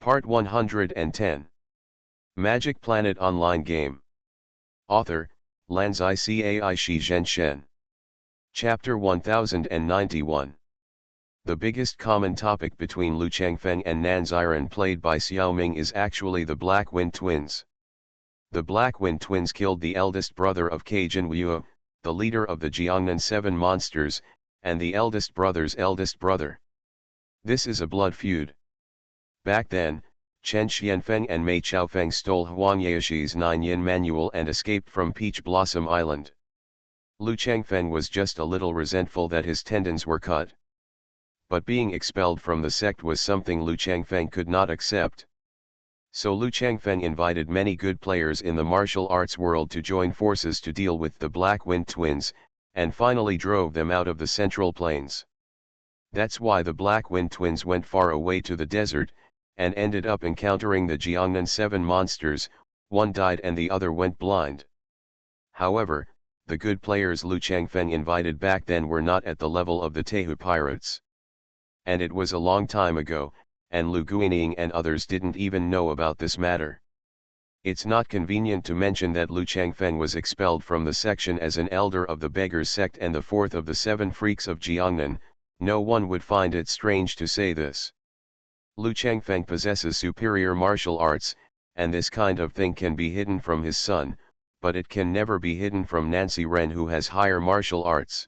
Part 110. Magic Planet Online Game. Author, Lanzai Cai Shi Zhen Shen. Chapter 1091. The biggest common topic between Lu Changfeng and Nan Ziren played by Xiaoming is actually the Black Wind Twins. The Black Wind Twins killed the eldest brother of Kaijin Wu, the leader of the Jiangnan Seven Monsters, and the eldest brother's eldest brother. This is a blood feud. Back then, Chen Xianfeng and Mei Chaofeng stole Huang Yaoshi's 9-yin manual and escaped from Peach Blossom Island. Lu Changfeng was just a little resentful that his tendons were cut. But being expelled from the sect was something Lu Changfeng could not accept. So Lu Changfeng invited many good players in the martial arts world to join forces to deal with the Black Wind Twins, and finally drove them out of the Central Plains. That's why the Black Wind Twins went far away to the desert, and ended up encountering the Jiangnan Seven Monsters. One died and the other went blind. However, the good players Lu Changfeng invited back then were not at the level of the Tehu pirates. And it was a long time ago, and Lu Guining and others didn't even know about this matter. It's not convenient to mention that Lu Changfeng was expelled from the section as an elder of the Beggars sect and the fourth of the seven freaks of Jiangnan. No one would find it strange to say this. Lu Changfeng possesses superior martial arts, and this kind of thing can be hidden from his son, but it can never be hidden from Nancy Ren, who has higher martial arts.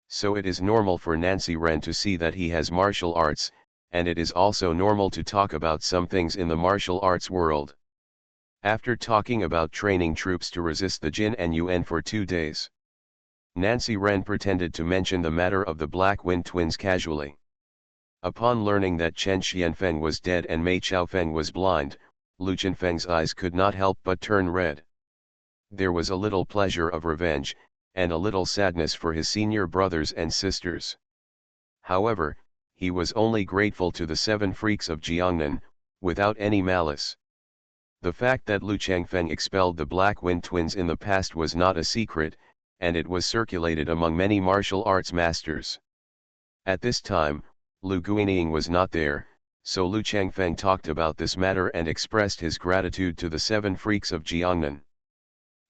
So it is normal for Nancy Ren to see that he has martial arts, and it is also normal to talk about some things in the martial arts world. After talking about training troops to resist the Jin and Yuan for 2 days, Nancy Ren pretended to mention the matter of the Black Wind Twins casually. Upon learning that Chen Xianfeng was dead and Mei Chaofeng was blind, Lu Changfeng's eyes could not help but turn red. There was a little pleasure of revenge, and a little sadness for his senior brothers and sisters. However, he was only grateful to the seven freaks of Jiangnan, without any malice. The fact that Lu Changfeng expelled the Black Wind Twins in the past was not a secret, and it was circulated among many martial arts masters. At this time, Lu Guining was not there, so Lu Changfeng talked about this matter and expressed his gratitude to the seven freaks of Jiangnan.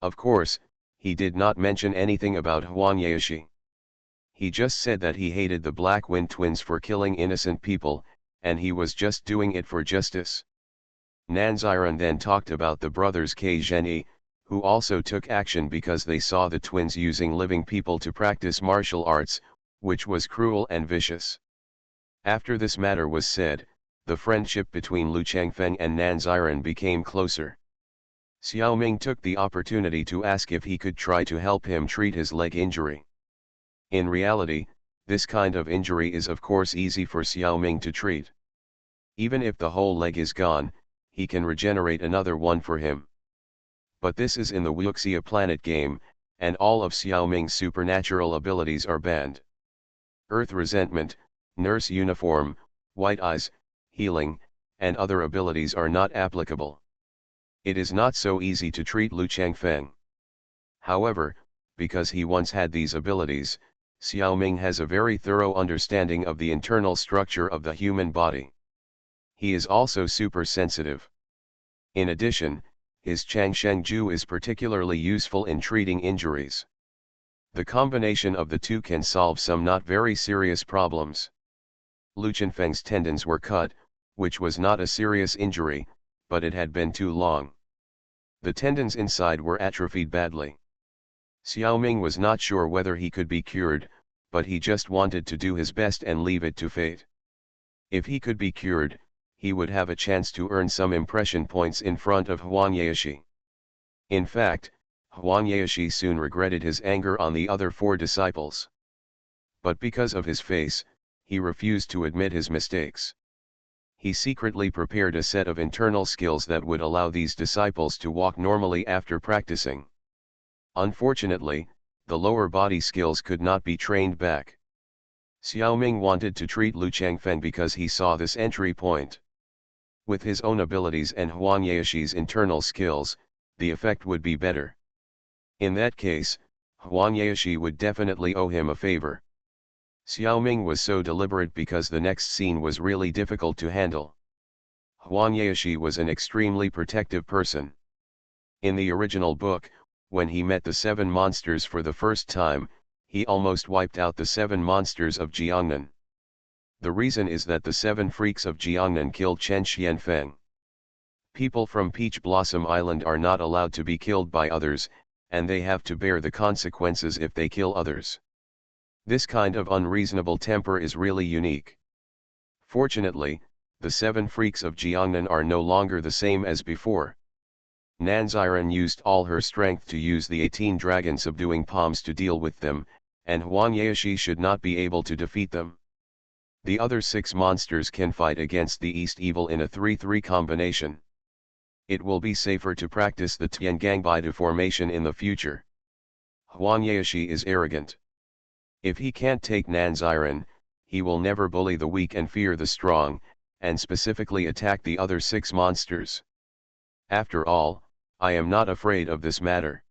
Of course, he did not mention anything about Huang Yaoshi. He just said that he hated the Black Wind Twins for killing innocent people, and he was just doing it for justice. Nan Ziren then talked about the brothers Kai Zhenyi, who also took action because they saw the twins using living people to practice martial arts, which was cruel and vicious. After this matter was said, the friendship between Lu Changfeng and Nan Ziren became closer. Xiaoming took the opportunity to ask if he could try to help him treat his leg injury. In reality, this kind of injury is of course easy for Xiaoming to treat. Even if the whole leg is gone, he can regenerate another one for him. But this is in the Wuxia planet game, and all of Xiaoming's supernatural abilities are banned. Earth Resentment, Nurse Uniform, White Eyes, Healing, and other abilities are not applicable. It is not so easy to treat Lu Changfeng. However, because he once had these abilities, Xiaoming has a very thorough understanding of the internal structure of the human body. He is also super sensitive. In addition, his Changsheng Ju is particularly useful in treating injuries. The combination of the two can solve some not very serious problems. Lu Changfeng's tendons were cut, which was not a serious injury, but it had been too long. The tendons inside were atrophied badly. Xiaoming was not sure whether he could be cured, but he just wanted to do his best and leave it to fate. If he could be cured, he would have a chance to earn some impression points in front of Huang Yaoshi. In fact, Huang Yaoshi soon regretted his anger on the other 4 disciples. But because of his face, he refused to admit his mistakes. He secretly prepared a set of internal skills that would allow these disciples to walk normally after practicing. Unfortunately, the lower body skills could not be trained back. Xiaoming wanted to treat Lu Changfeng because he saw this entry point. With his own abilities and Huang Yaoshi's internal skills, the effect would be better. In that case, Huang Yaoshi would definitely owe him a favor. Xiaoming was so deliberate because the next scene was really difficult to handle. Huang Yaoshi was an extremely protective person. In the original book, when he met the 7 monsters for the first time, he almost wiped out the 7 monsters of Jiangnan. The reason is that the 7 freaks of Jiangnan killed Chen Xianfeng. People from Peach Blossom Island are not allowed to be killed by others, and they have to bear the consequences if they kill others. This kind of unreasonable temper is really unique. Fortunately, the 7 freaks of Jiangnan are no longer the same as before. Nanziren used all her strength to use the 18 dragon subduing palms to deal with them, and Huang Yaoshi should not be able to defeat them. The other 6 monsters can fight against the East Evil in a 3-3 combination. It will be safer to practice the Tiangangbai formation in the future. Huang Yaoshi is arrogant. If he can't take Nanziren, he will never bully the weak and fear the strong, and specifically attack the other 6 monsters. After all, I am not afraid of this matter.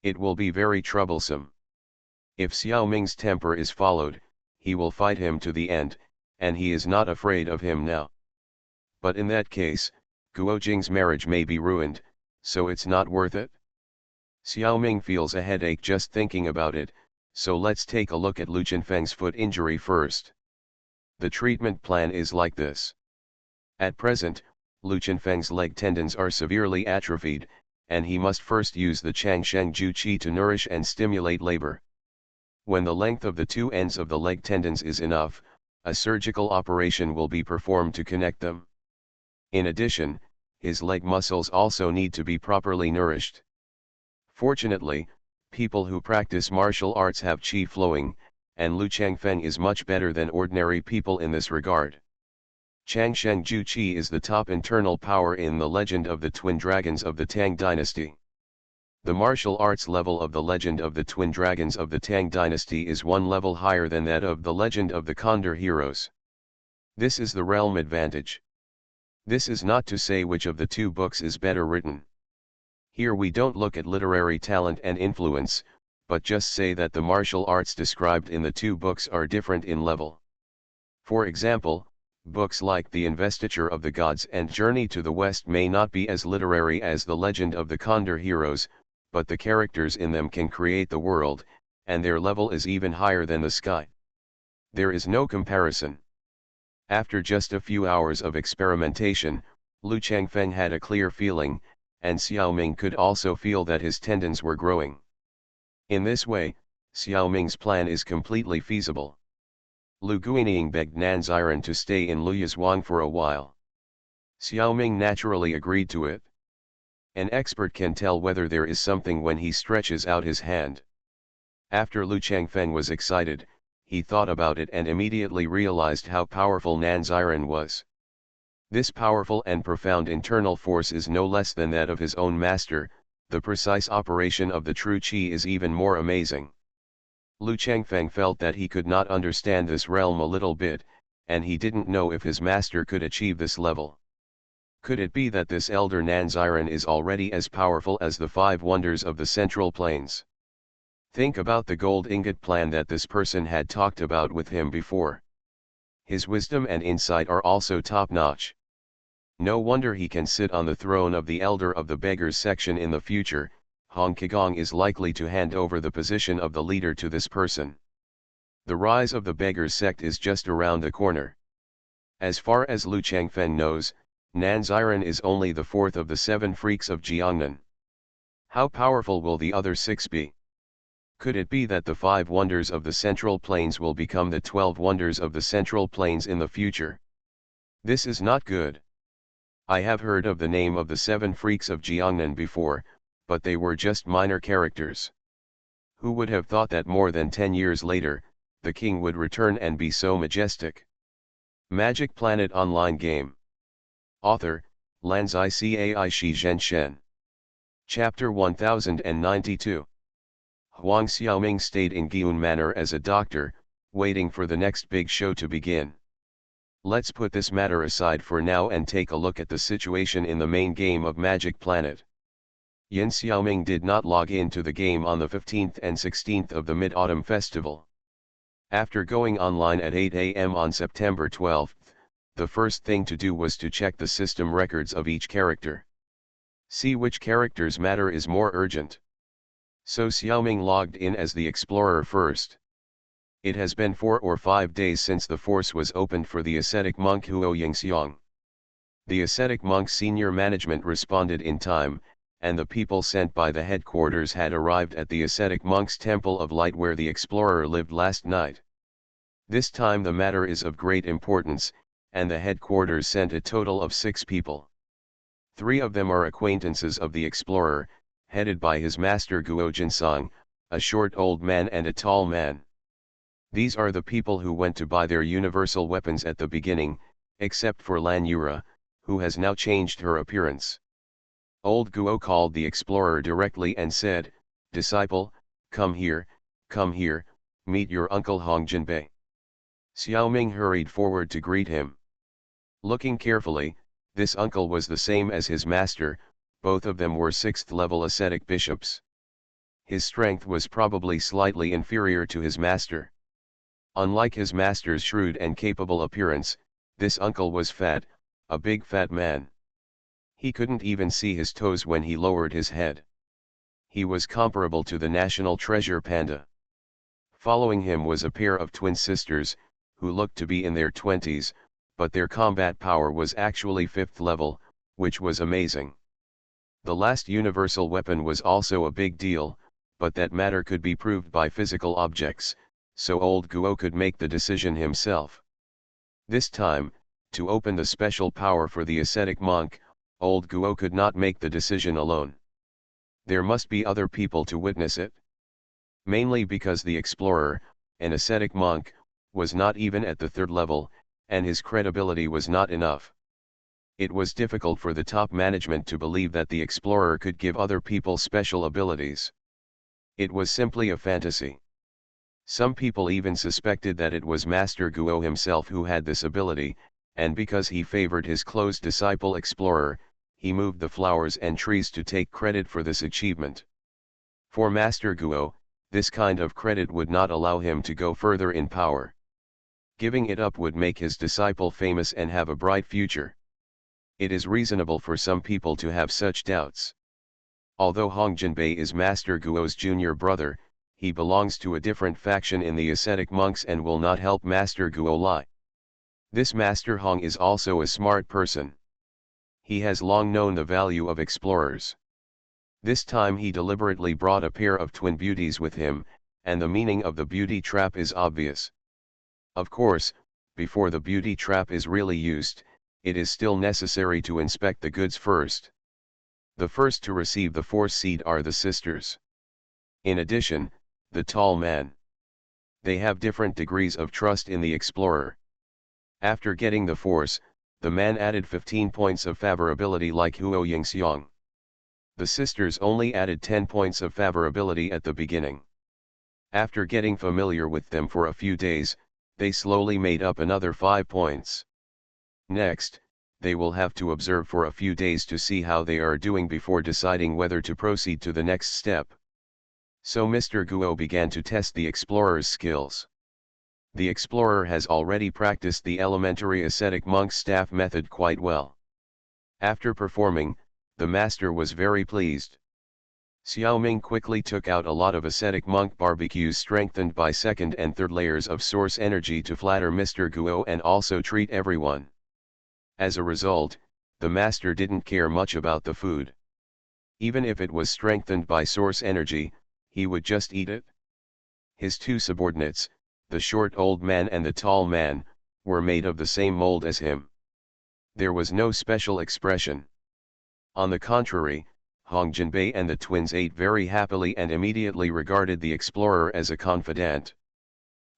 It will be very troublesome. If Xiao Ming's temper is followed, he will fight him to the end, and he is not afraid of him now. But in that case, Guo Jing's marriage may be ruined, so it's not worth it. Xiao Ming feels a headache just thinking about it, so let's take a look at Lu Chenfeng's foot injury first. The treatment plan is like this. At present, Lu Chenfeng's leg tendons are severely atrophied, and he must first use the Changsheng Ju Qi to nourish and stimulate labor. When the length of the 2 ends of the leg tendons is enough, a surgical operation will be performed to connect them. In addition, his leg muscles also need to be properly nourished. Fortunately, people who practice martial arts have qi flowing, and Lu Changfeng is much better than ordinary people in this regard. Changsheng Ju Qi is the top internal power in the legend of the twin dragons of the Tang dynasty. The martial arts level of the legend of the twin dragons of the Tang dynasty is 1 level higher than that of the legend of the Condor heroes. This is the realm advantage. This is not to say which of the 2 books is better written. Here we don't look at literary talent and influence, but just say that the martial arts described in the 2 books are different in level. For example, books like The Investiture of the Gods and Journey to the West may not be as literary as the legend of the Condor heroes, but the characters in them can create the world, and their level is even higher than the sky. There is no comparison. After just a few hours of experimentation, Lu Changfeng had a clear feeling, and Xiao Ming could also feel that his tendons were growing. In this way, Xiao Ming's plan is completely feasible. Lu Guining begged Nanziren to stay in Luyezhuang for a while. Xiao Ming naturally agreed to it. An expert can tell whether there is something when he stretches out his hand. After Lu Changfeng was excited, he thought about it and immediately realized how powerful Nanziren was. This powerful and profound internal force is no less than that of his own master. The precise operation of the true qi is even more amazing. Lu Changfeng felt that he could not understand this realm a little bit, and he didn't know if his master could achieve this level. Could it be that this elder Nanziren is already as powerful as the 5 wonders of the Central Plains? Think about the gold ingot plan that this person had talked about with him before. His wisdom and insight are also top-notch. No wonder he can sit on the throne of the elder of the beggars section in the future. Hong Kigong is likely to hand over the position of the leader to this person. The rise of the beggars sect is just around the corner. As far as Lu Changfeng knows, Nanziren is only the 4th of the 7 freaks of Jiangnan. How powerful will the other 6 be? Could it be that the 5 wonders of the Central Plains will become the 12 wonders of the Central Plains in the future? This is not good. I have heard of the name of the 7 freaks of Jiangnan before, but they were just minor characters. Who would have thought that more than 10 years later, the king would return and be so majestic? Magic Planet Online Game. Author, Lanzai Cai Shi Zhen Shen. Chapter 1092. Huang Xiaoming stayed in Giun Manor as a doctor, waiting for the next big show to begin. Let's put this matter aside for now and take a look at the situation in the main game of Magic Planet. Yin Xiaoming did not log in to the game on the 15th and 16th of the Mid-Autumn Festival. After going online at 8 a.m. on September 12, the first thing to do was to check the system records of each character. See which character's matter is more urgent. So Xiaoming logged in as the explorer first. It has been 4 or 5 days since the force was opened for the ascetic monk Huo Yingxiang. The ascetic monk's senior management responded in time, and the people sent by the headquarters had arrived at the ascetic monk's temple of light where the explorer lived last night. This time the matter is of great importance, and the headquarters sent a total of 6 people. 3 of them are acquaintances of the explorer, headed by his master Guo Jinsang, a short old man and a tall man. These are the people who went to buy their universal weapons at the beginning, except for Lan Yura, who has now changed her appearance. Old Guo called the explorer directly and said, "Disciple, come here, meet your uncle Hong Jinbei." Xiaoming hurried forward to greet him. Looking carefully, this uncle was the same as his master, both of them were 6th level ascetic bishops. His strength was probably slightly inferior to his master. Unlike his master's shrewd and capable appearance, this uncle was fat, a big fat man. He couldn't even see his toes when he lowered his head. He was comparable to the national treasure panda. Following him was a pair of twin sisters, who looked to be in their 20s, but their combat power was actually 5th level, which was amazing. The last universal weapon was also a big deal, but that matter could be proved by physical objects, so old Guo could make the decision himself. This time, to open the special power for the ascetic monk, old Guo could not make the decision alone. There must be other people to witness it. Mainly because the explorer, an ascetic monk, was not even at the 3rd level, and his credibility was not enough. It was difficult for the top management to believe that the explorer could give other people special abilities. It was simply a fantasy. Some people even suspected that it was Master Guo himself who had this ability, and because he favored his close disciple explorer, he moved the flowers and trees to take credit for this achievement. For Master Guo, this kind of credit would not allow him to go further in power. Giving it up would make his disciple famous and have a bright future. It is reasonable for some people to have such doubts. Although Hong Jinbei is Master Guo's junior brother, he belongs to a different faction in the ascetic monks and will not help Master Guo lie. This Master Hong is also a smart person. He has long known the value of explorers. This time he deliberately brought a pair of twin beauties with him, and the meaning of the beauty trap is obvious. Of course, before the beauty trap is really used, it is still necessary to inspect the goods first. The first to receive the force seed are the sisters. In addition, the tall man. They have different degrees of trust in the explorer. After getting the force, the man added 15 points of favorability like Huo Yingxiang. The sisters only added 10 points of favorability at the beginning. After getting familiar with them for a few days, they slowly made up another 5 points. Next, they will have to observe for a few days to see how they are doing before deciding whether to proceed to the next step. So Mr. Guo began to test the explorer's skills. The explorer has already practiced the elementary ascetic monk staff method quite well. After performing, the master was very pleased. Xiaoming quickly took out a lot of ascetic monk barbecues strengthened by 2nd and 3rd layers of source energy to flatter Mr. Guo and also treat everyone. As a result, the master didn't care much about the food. Even if it was strengthened by source energy, he would just eat it. His 2 subordinates, the short old man and the tall man, were made of the same mold as him. There was no special expression. On the contrary, Hong Jinbei and the twins ate very happily and immediately regarded the explorer as a confidant.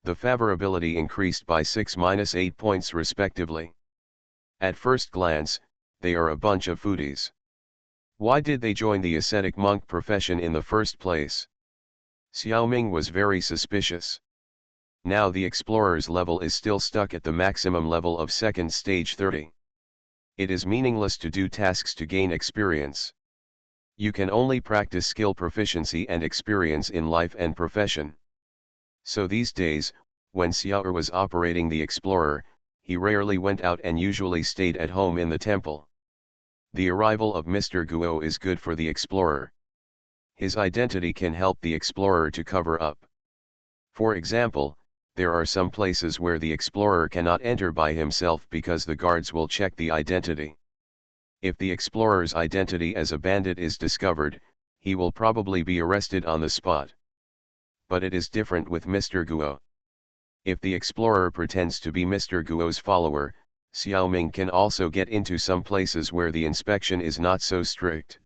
The favorability increased by 6-8 points respectively. At first glance, they are a bunch of foodies. Why did they join the ascetic monk profession in the first place? Xiaoming was very suspicious. Now the explorer's level is still stuck at the maximum level of 2nd stage 30. It is meaningless to do tasks to gain experience. You can only practice skill proficiency and experience in life and profession. So these days, when Xiaoer was operating the explorer, he rarely went out and usually stayed at home in the temple. The arrival of Mr. Guo is good for the explorer. His identity can help the explorer to cover up. For example, there are some places where the explorer cannot enter by himself because the guards will check the identity. If the explorer's identity as a bandit is discovered, he will probably be arrested on the spot. But it is different with Mr. Guo. If the explorer pretends to be Mr. Guo's follower, Xiaoming can also get into some places where the inspection is not so strict.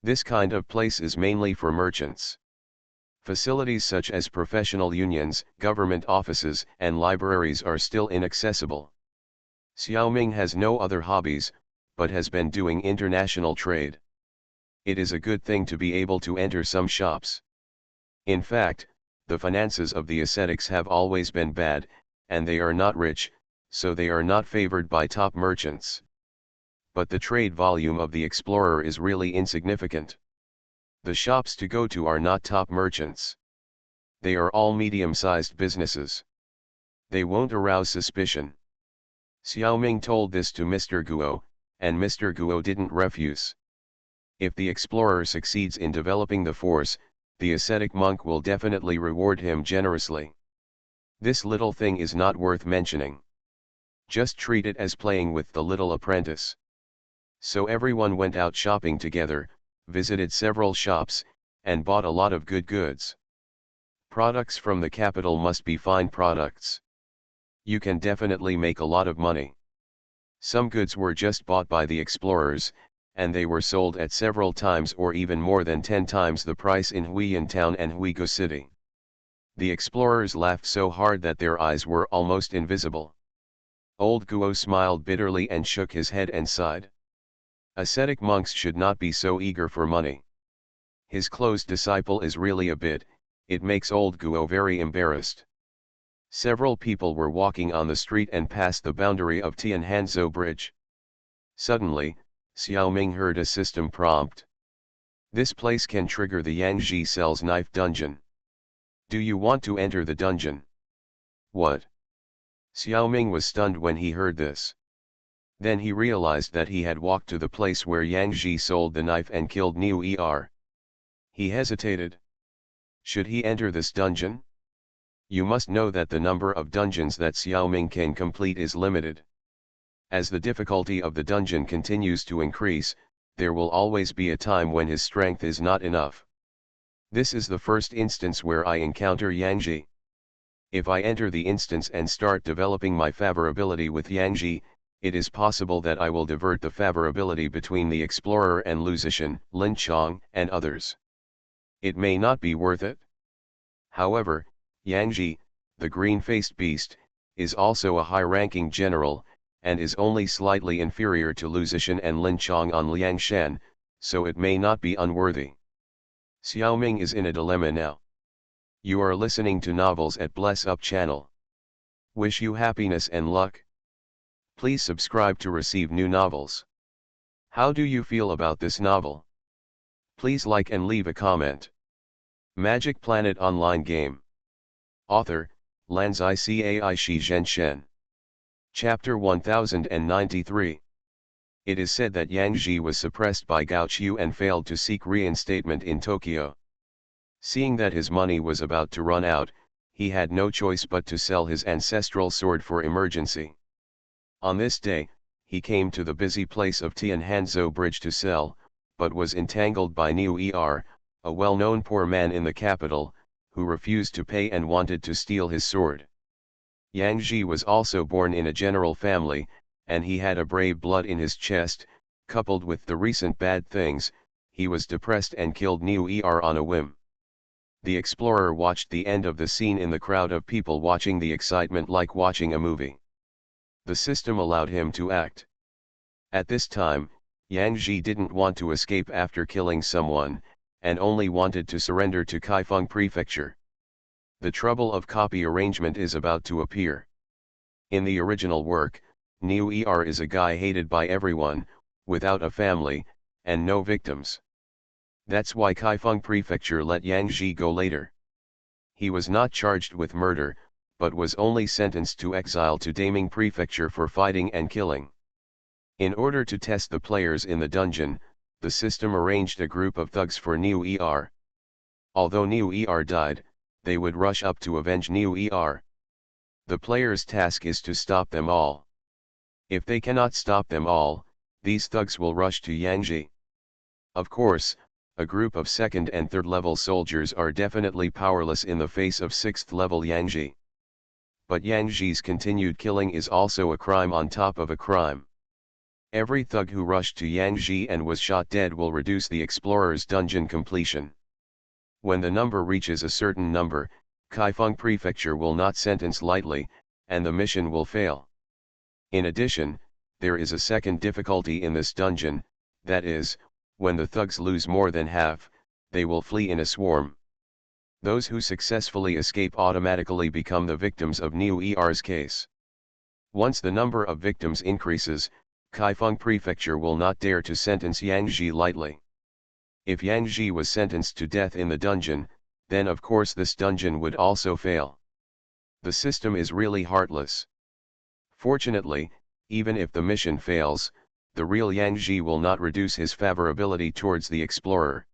This kind of place is mainly for merchants. Facilities such as professional unions, government offices, and libraries are still inaccessible. Xiaoming has no other hobbies, but has been doing international trade. It is a good thing to be able to enter some shops. In fact, the finances of the ascetics have always been bad, and they are not rich, so they are not favored by top merchants. But the trade volume of the explorer is really insignificant. The shops to go to are not top merchants. They are all medium-sized businesses. They won't arouse suspicion. Xiaoming told this to Mr. Guo, and Mr. Guo didn't refuse. If the explorer succeeds in developing the force, the ascetic monk will definitely reward him generously. This little thing is not worth mentioning. Just treat it as playing with the little apprentice. So everyone went out shopping together, visited several shops, and bought a lot of good goods. Products from the capital must be fine products. You can definitely make a lot of money. Some goods were just bought by the explorers, and they were sold at several times or even more than 10 times the price in Huiyan Town and Huigo City. The explorers laughed so hard that their eyes were almost invisible. Old Guo smiled bitterly and shook his head and sighed. Ascetic monks should not be so eager for money. His closed disciple is really a bit, it makes old Guo very embarrassed. Several people were walking on the street and passed the boundary of Tianhanzhou Bridge. Suddenly, Xiaoming heard a system prompt. This place can trigger the Yangji Cell's knife dungeon. Do you want to enter the dungeon? What? Xiaoming was stunned when he heard this. Then he realized that he had walked to the place where Yang Ji sold the knife and killed Niu Er. He hesitated. Should he enter this dungeon? You must know that the number of dungeons that Xiaoming can complete is limited. As the difficulty of the dungeon continues to increase, there will always be a time when his strength is not enough. This is the first instance where I encounter Yang Ji. If I enter the instance and start developing my favorability with Yang Ji, it is possible that I will divert the favorability between the explorer and Lu Zishan, Lin Chong, and others. It may not be worth it. However, Yang Ji, the green-faced beast, is also a high-ranking general, and is only slightly inferior to Lu Zishan and Lin Chong on Liangshan, so it may not be unworthy. Xiaoming is in a dilemma now. You are listening to novels at Bless Up channel. Wish you happiness and luck. Please subscribe to receive new novels. How do you feel about this novel? Please like and leave a comment. Magic Planet Online Game. Author, Lanzai Cai Shi Zhenshen. Chapter 1093. It is said that Yang Ji was suppressed by Gao Qiu and failed to seek reinstatement in Tokyo. Seeing that his money was about to run out, he had no choice but to sell his ancestral sword for emergency. On this day, he came to the busy place of Tianhanzhou Bridge to sell, but was entangled by Niu Er, a well-known poor man in the capital, who refused to pay and wanted to steal his sword. Yang Ji was also born in a general family, and he had a brave blood in his chest. Coupled with the recent bad things, he was depressed and killed Niu Er on a whim. The explorer watched the end of the scene in the crowd of people watching the excitement like watching a movie. The system allowed him to act. At this time, Yang Ji didn't want to escape after killing someone, and only wanted to surrender to Kaifeng Prefecture. The trouble of copy arrangement is about to appear. In the original work, Niu Er is a guy hated by everyone, without a family, and no victims. That's why Kaifeng Prefecture let Yang Ji go later. He was not charged with murder, but was only sentenced to exile to Daming Prefecture for fighting and killing. In order to test the players in the dungeon, the system arranged a group of thugs for New ER. Although New ER died, they would rush up to avenge New ER. The player's task is to stop them all. If they cannot stop them all, these thugs will rush to Yangji. Of course, a group of 2nd and 3rd level soldiers are definitely powerless in the face of 6th level Yangji. But Yangji's continued killing is also a crime on top of a crime. Every thug who rushed to Yangji and was shot dead will reduce the explorer's dungeon completion. When the number reaches a certain number, Kaifeng Prefecture will not sentence lightly, and the mission will fail. In addition, there is a second difficulty in this dungeon, that is, when the thugs lose more than half, they will flee in a swarm. Those who successfully escape automatically become the victims of New ER's case. Once the number of victims increases, Kaifeng Prefecture will not dare to sentence Yangji lightly. If Yangji was sentenced to death in the dungeon, then of course this dungeon would also fail. The system is really heartless. Fortunately, even if the mission fails, the real Yangji will not reduce his favorability towards the explorer.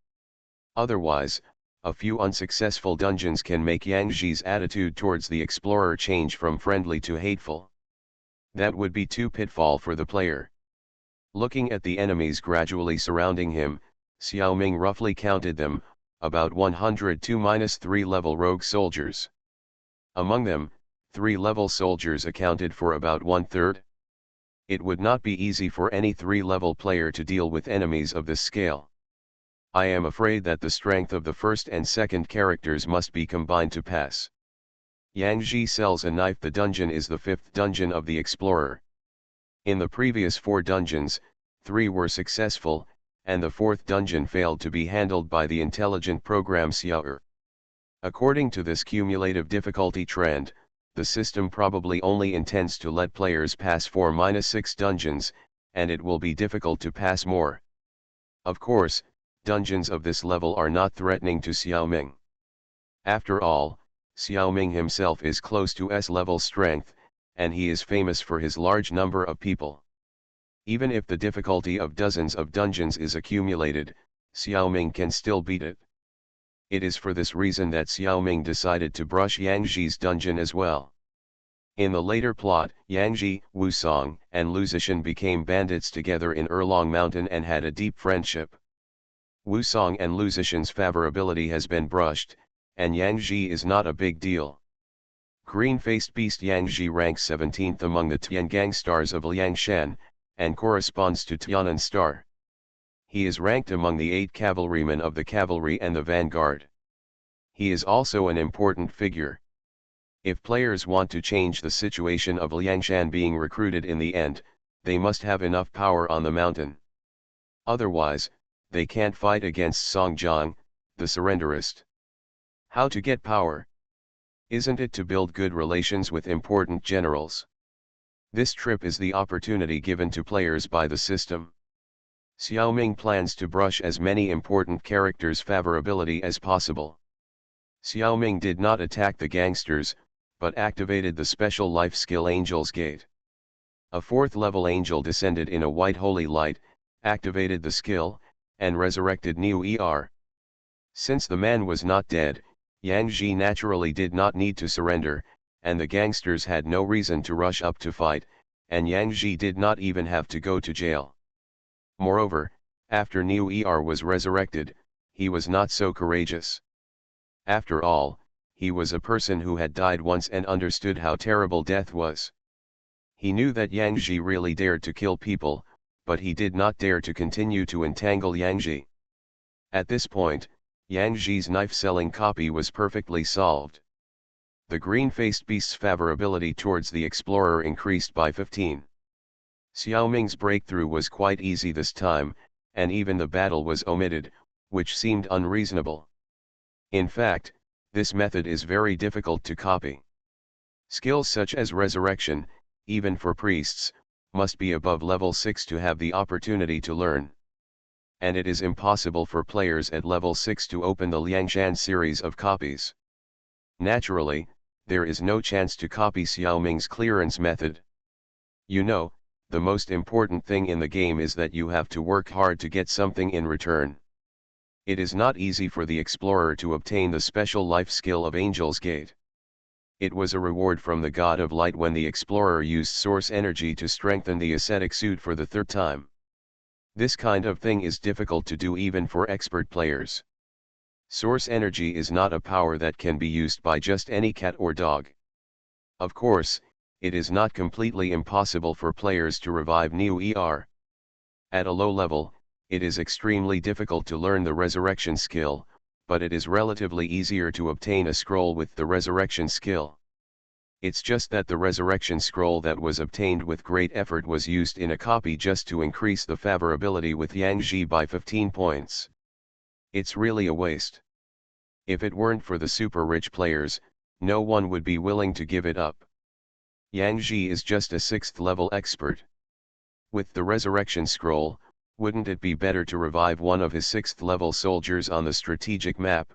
Otherwise, a few unsuccessful dungeons can make Yangji's attitude towards the explorer change from friendly to hateful. That would be too pitfall for the player. Looking at the enemies gradually surrounding him, Xiaoming roughly counted them, about 102-3 level rogue soldiers. Among them, 3 level soldiers accounted for about 1/3. It would not be easy for any 3-level player to deal with enemies of this scale. I am afraid that the strength of the first and second characters must be combined to pass. Yangji sells a knife. The dungeon is the 5th dungeon of the explorer. In the previous 4 dungeons, 3 were successful, and the 4th dungeon failed to be handled by the intelligent program Xiaoer. According to this cumulative difficulty trend, the system probably only intends to let players pass 4-6 dungeons, and it will be difficult to pass more. Of course, dungeons of this level are not threatening to Xiaoming. After all, Xiaoming himself is close to S-level strength, and he is famous for his large number of people. Even if the difficulty of dozens of dungeons is accumulated, Xiaoming can still beat it. It is for this reason that Xiaoming decided to brush Yangji's dungeon as well. In the later plot, Yangji, Wusong, and Luzishan became bandits together in Erlong Mountain and had a deep friendship. Wusong and Luzishan's favorability has been brushed, and Yangji is not a big deal. Green-faced beast Yangji ranks 17th among the Tiangang stars of Liangshan, and corresponds to Tianan star. He is ranked among the 8 cavalrymen of the cavalry and the vanguard. He is also an important figure. If players want to change the situation of Liangshan being recruited in the end, they must have enough power on the mountain. Otherwise, they can't fight against Songjiang, the surrenderist. How to get power? Isn't it to build good relations with important generals? This trip is the opportunity given to players by the system. Xiaoming plans to brush as many important characters' favorability as possible. Xiaoming did not attack the gangsters, but activated the special life skill Angel's Gate. A 4th level angel descended in a white holy light, activated the skill, and resurrected New ER. Since the man was not dead, Yangji naturally did not need to surrender, and the gangsters had no reason to rush up to fight, and Yangji did not even have to go to jail. Moreover, after New ER was resurrected, he was not so courageous. After all, he was a person who had died once and understood how terrible death was. He knew that Yangji really dared to kill people, but he did not dare to continue to entangle Yangji. At this point, Yangji's knife-selling copy was perfectly solved. The green-faced beast's favorability towards the explorer increased by 15. Xiaoming's breakthrough was quite easy this time, and even the battle was omitted, which seemed unreasonable. In fact, this method is very difficult to copy. Skills such as resurrection, even for priests, must be above level 6 to have the opportunity to learn. And it is impossible for players at level 6 to open the Liangshan series of copies. Naturally, there is no chance to copy Xiaoming's clearance method. You know, the most important thing in the game is that you have to work hard to get something in return. It is not easy for the explorer to obtain the special life skill of Angel's Gate. It was a reward from the God of Light when the explorer used source energy to strengthen the ascetic suit for the third time. This kind of thing is difficult to do even for expert players. Source energy is not a power that can be used by just any cat or dog. Of course, it is not completely impossible for players to revive Neo ER. At a low level, it is extremely difficult to learn the resurrection skill, but it is relatively easier to obtain a scroll with the resurrection skill. It's just that the resurrection scroll that was obtained with great effort was used in a copy just to increase the favor ability with Yang Ji by 15 points. It's really a waste. If it weren't for the super rich players, no one would be willing to give it up. Yang Ji is just a 6th level expert. With the resurrection scroll, wouldn't it be better to revive one of his 6th level soldiers on the strategic map?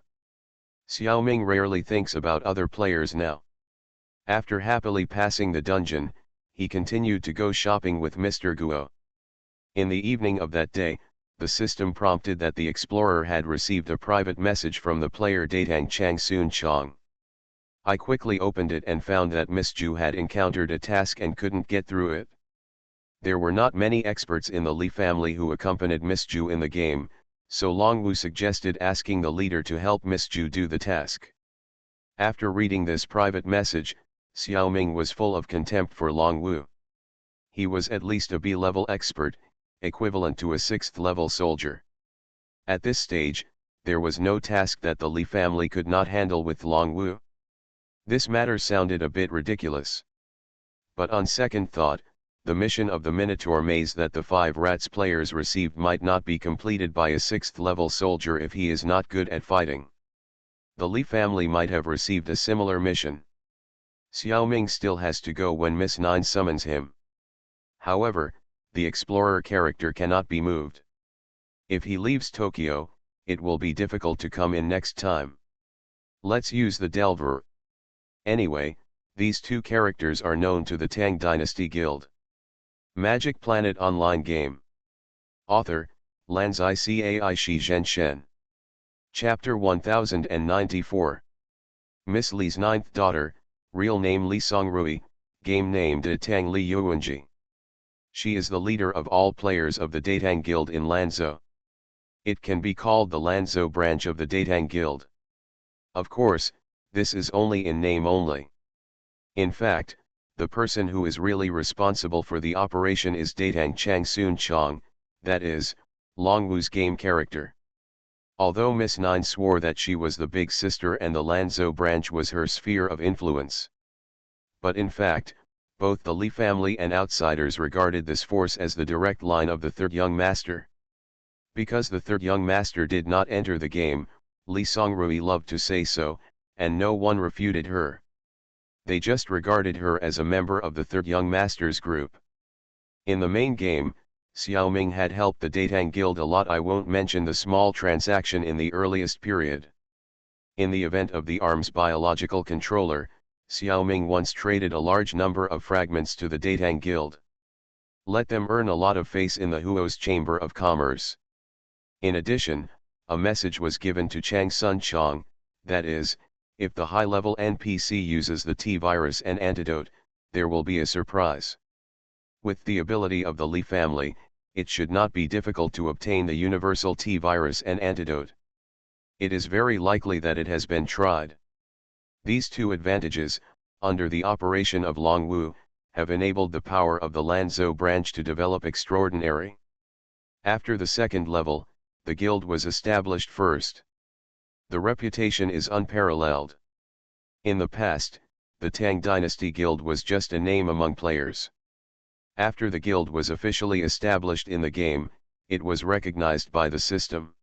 Xiaoming rarely thinks about other players now. After happily passing the dungeon, he continued to go shopping with Mr. Guo. In the evening of that day, the system prompted that the explorer had received a private message from the player Datang Chang Soon Chong. I quickly opened it and found that Miss Ju had encountered a task and couldn't get through it. There were not many experts in the Li family who accompanied Miss Ju in the game, so Long Wu suggested asking the leader to help Miss Ju do the task. After reading this private message, Xiaoming was full of contempt for Long Wu. He was at least a B-level expert, equivalent to a 6th level soldier. At this stage, there was no task that the Li family could not handle with Long Wu. This matter sounded a bit ridiculous. But on second thought, the mission of the Minotaur maze that the 5 rats players received might not be completed by a 6th level soldier if he is not good at fighting. The Li family might have received a similar mission. Xiaoming still has to go when Miss Nine summons him. However, the explorer character cannot be moved. If he leaves Tokyo, it will be difficult to come in next time. Let's use the Delver. Anyway, these 2 characters are known to the Tang Dynasty Guild. Magic Planet Online Game. Author, Lanzai Cai Shi Zhen Shen. Chapter 1094. Miss Li's 9th daughter, real name Li Songrui, game named Datang Li Yuanji. She is the leader of all players of the Datang Guild in Lanzhou. It can be called the Lanzhou branch of the Datang Guild. Of course, this is only in name only. In fact, the person who is really responsible for the operation is Datang Chang Soon Chong, that is, Long Wu's game character. Although Miss Nine swore that she was the big sister and the Lanzhou branch was her sphere of influence. But in fact, both the Li family and outsiders regarded this force as the direct line of the 3rd young master. Because the 3rd young master did not enter the game, Li Songrui loved to say so, and no one refuted her. They just regarded her as a member of the 3rd young master's group. In the main game, Xiaoming had helped the Datang Guild a lot. I won't mention the small transaction in the earliest period. In the event of the arm's biological controller, Xiaoming once traded a large number of fragments to the Datang Guild. Let them earn a lot of face in the Huo's Chamber of Commerce. In addition, a message was given to Chang Sun Chong, that is, if the high-level NPC uses the T-virus and antidote, there will be a surprise. With the ability of the Li family, it should not be difficult to obtain the universal T-virus and antidote. It is very likely that it has been tried. These 2 advantages, under the operation of Long Wu, have enabled the power of the Lanzhou branch to develop extraordinary. After the 2nd level, the guild was established first. The reputation is unparalleled. In the past, the Tang Dynasty Guild was just a name among players. After the guild was officially established in the game, it was recognized by the system.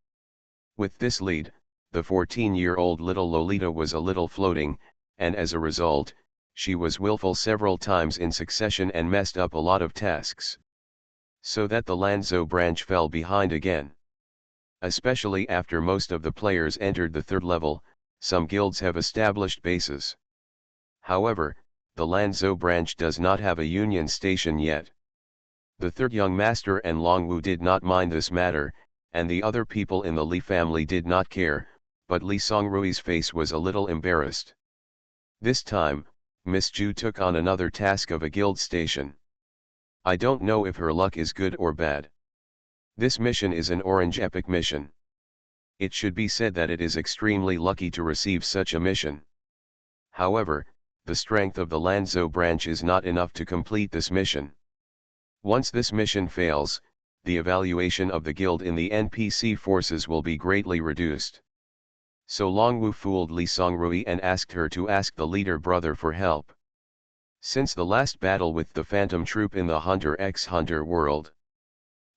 With this lead, the 14-year-old little Lolita was a little floating, and as a result, she was willful several times in succession and messed up a lot of tasks. So that the Lanzhou branch fell behind again. Especially after most of the players entered the 3rd level, some guilds have established bases. However, the Lanzhou branch does not have a Union station yet. The third young master and Longwu did not mind this matter, and the other people in the Li family did not care, but Li Songrui's face was a little embarrassed. This time, Miss Ju took on another task of a guild station. I don't know if her luck is good or bad. This mission is an orange epic mission. It should be said that it is extremely lucky to receive such a mission. However, the strength of the Lanzhou branch is not enough to complete this mission. Once this mission fails, the evaluation of the guild in the NPC forces will be greatly reduced. So Longwu fooled Li Songrui and asked her to ask the leader brother for help. Since the last battle with the Phantom Troop in the Hunter x Hunter world,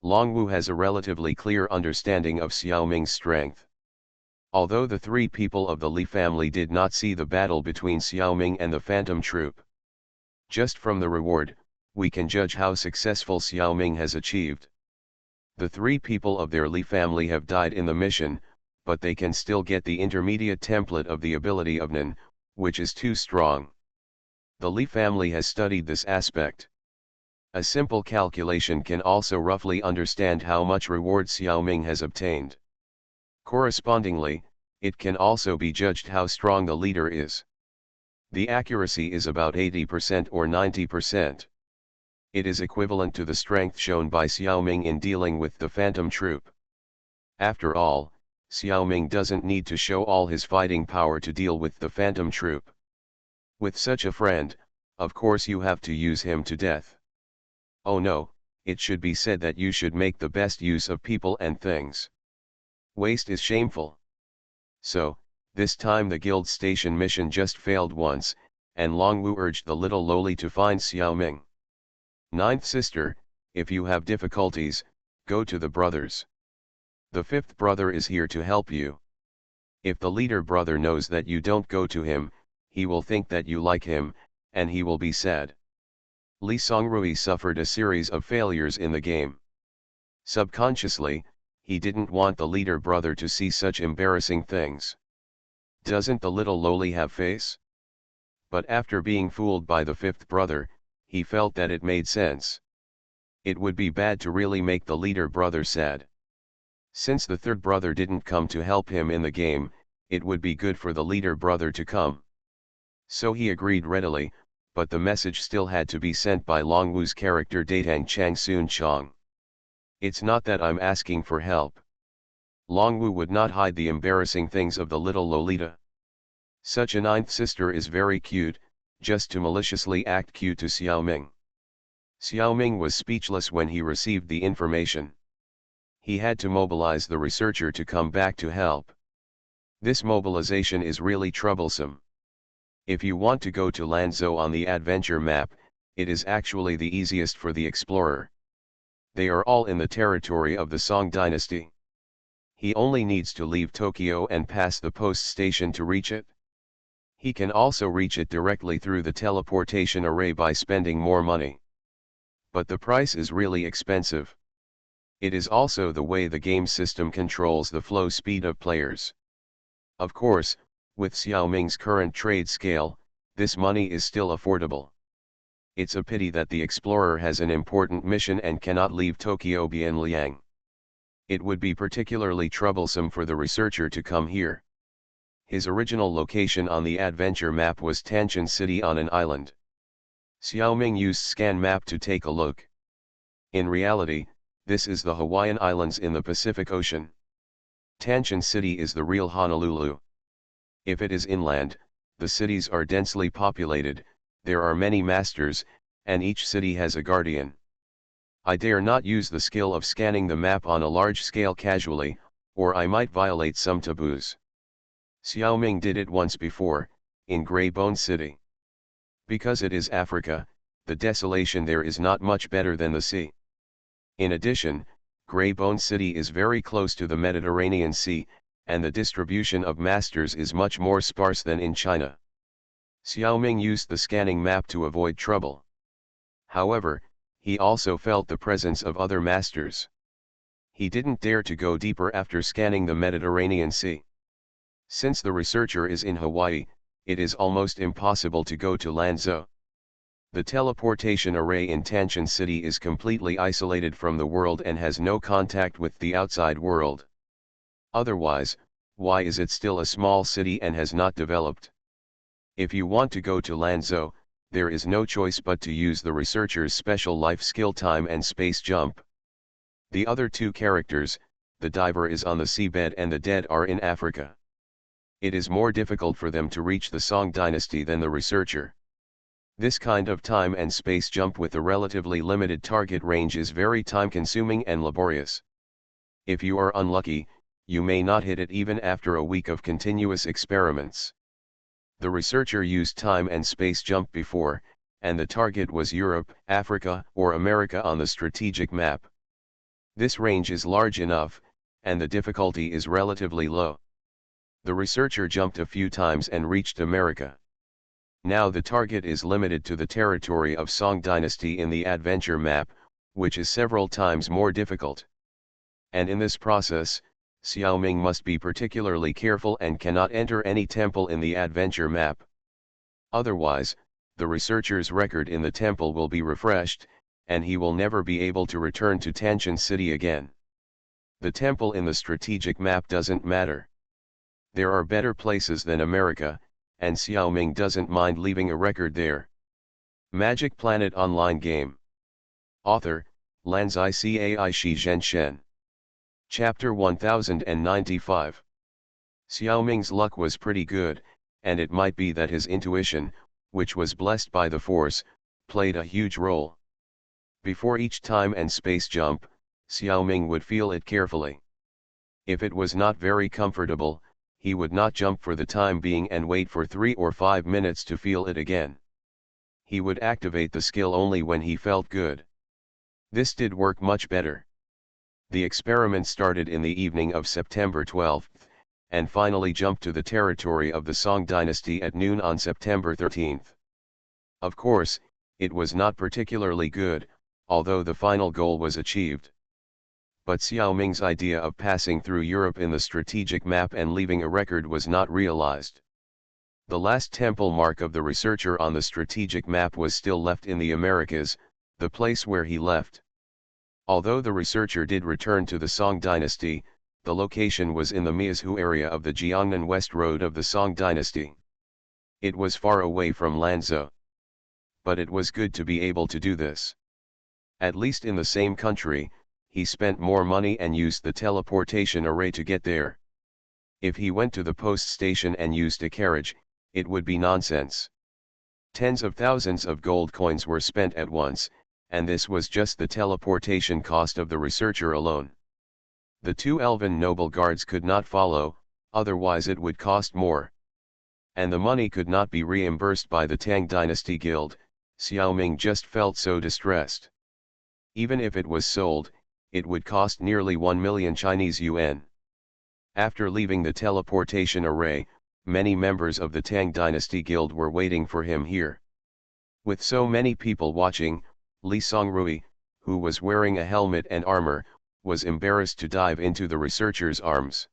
Longwu has a relatively clear understanding of Xiaoming's strength. Although the three people of the Li family did not see the battle between Xiaoming and the Phantom Troop, just from the reward, we can judge how successful Xiaoming has achieved. The three people of their Li family have died in the mission, but they can still get the intermediate template of the ability of Nen, which is too strong. The Li family has studied this aspect. A simple calculation can also roughly understand how much reward Xiaoming has obtained. Correspondingly, it can also be judged how strong the leader is. The accuracy is about 80% or 90%. It is equivalent to the strength shown by Xiaoming in dealing with the Phantom Troop. After all, Xiaoming doesn't need to show all his fighting power to deal with the Phantom Troop. With such a friend, of course you have to use him to death. Oh no, it should be said that you should make the best use of people and things. Waste is shameful. So, this time the guild station mission just failed once, and Longwu urged the little lowly to find Xiaoming. Ninth sister, if you have difficulties, go to the brothers. The fifth brother is here to help you. If the leader brother knows that you don't go to him, he will think that you like him, and he will be sad. Li Songrui suffered a series of failures in the game. Subconsciously, he didn't want the leader brother to see such embarrassing things. Doesn't the little lowly have face? But after being fooled by the fifth brother, he felt that it made sense. It would be bad to really make the leader brother sad. Since the third brother didn't come to help him in the game, it would be good for the leader brother to come. So he agreed readily, but the message still had to be sent by Longwu's character Datang Chang Soon Chong. It's not that I'm asking for help. Longwu would not hide the embarrassing things of the little Lolita. Such a ninth sister is very cute, just to maliciously act cute to Xiaoming. Xiaoming was speechless when he received the information. He had to mobilize the researcher to come back to help. This mobilization is really troublesome. If you want to go to Lanzhou on the adventure map, it is actually the easiest for the explorer. They are all in the territory of the Song dynasty. He only needs to leave Tokyo and pass the post station to reach it. He can also reach it directly through the teleportation array by spending more money. But the price is really expensive. It is also the way the game system controls the flow speed of players. Of course, with Xiaoming's current trade scale, this money is still affordable. It's a pity that the explorer has an important mission and cannot leave Tokyo Bianliang. It would be particularly troublesome for the researcher to come here. His original location on the adventure map was Tanshan City on an island. Xiaoming used scan map to take a look. In reality, this is the Hawaiian Islands in the Pacific Ocean. Tanshan City is the real Honolulu. If it is inland, the cities are densely populated, there are many masters, and each city has a guardian. I dare not use the skill of scanning the map on a large scale casually, or I might violate some taboos. Xiaoming did it once before, in Grey Bone City. Because it is Africa, the desolation there is not much better than the sea. In addition, Grey Bone City is very close to the Mediterranean Sea, and the distribution of masters is much more sparse than in China. Xiaoming used the scanning map to avoid trouble. However, he also felt the presence of other masters. He didn't dare to go deeper after scanning the Mediterranean Sea. Since the researcher is in Hawaii, it is almost impossible to go to Lanzhou. The teleportation array in Tanshan City is completely isolated from the world and has no contact with the outside world. Otherwise, why is it still a small city and has not developed? If you want to go to Lanzhou, there is no choice but to use the researcher's special life skill time and space jump. The other two characters, the diver is on the seabed and the dead are in Africa. It is more difficult for them to reach the Song dynasty than the researcher. This kind of time and space jump with a relatively limited target range is very time-consuming and laborious. If you are unlucky, you may not hit it even after a week of continuous experiments. The researcher used time and space jump before, and the target was Europe, Africa, or America on the strategic map. This range is large enough, and the difficulty is relatively low. The researcher jumped a few times and reached America. Now the target is limited to the territory of Song dynasty in the adventure map, which is several times more difficult. And in this process, Xiaoming must be particularly careful and cannot enter any temple in the adventure map. Otherwise, the researcher's record in the temple will be refreshed, and he will never be able to return to Tanshan City again. The temple in the strategic map doesn't matter. There are better places than America, and Xiaoming doesn't mind leaving a record there. Magic Planet Online Game. Author, Lanzai Cai Shi Zhen Shen. Chapter 1095. Xiaoming's luck was pretty good, and it might be that his intuition, which was blessed by the Force, played a huge role. Before each time and space jump, Xiaoming would feel it carefully. If it was not very comfortable, he would not jump for the time being and wait for 3 or 5 minutes to feel it again. He would activate the skill only when he felt good. This did work much better. The experiment started in the evening of September 12th, and finally jumped to the territory of the Song dynasty at noon on September 13th. Of course, it was not particularly good, although the final goal was achieved. But Xiaoming's idea of passing through Europe in the strategic map and leaving a record was not realized. The last temple mark of the researcher on the strategic map was still left in the Americas, the place where he left. Although the researcher did return to the Song dynasty, the location was in the Miazhu area of the Jiangnan West Road of the Song dynasty. It was far away from Lanzhou. But it was good to be able to do this. At least in the same country, he spent more money and used the teleportation array to get there. If he went to the post station and used a carriage, it would be nonsense. Tens of thousands of gold coins were spent at once, and this was just the teleportation cost of the researcher alone. The two elven noble guards could not follow, otherwise it would cost more. And the money could not be reimbursed by the Tang Dynasty Guild. Xiaoming just felt so distressed. Even if it was sold, it would cost nearly 1 million Chinese yuan. After leaving the teleportation array, many members of the Tang Dynasty Guild were waiting for him here. With so many people watching, Li Songrui, who was wearing a helmet and armor, was embarrassed to dive into the researcher's arms.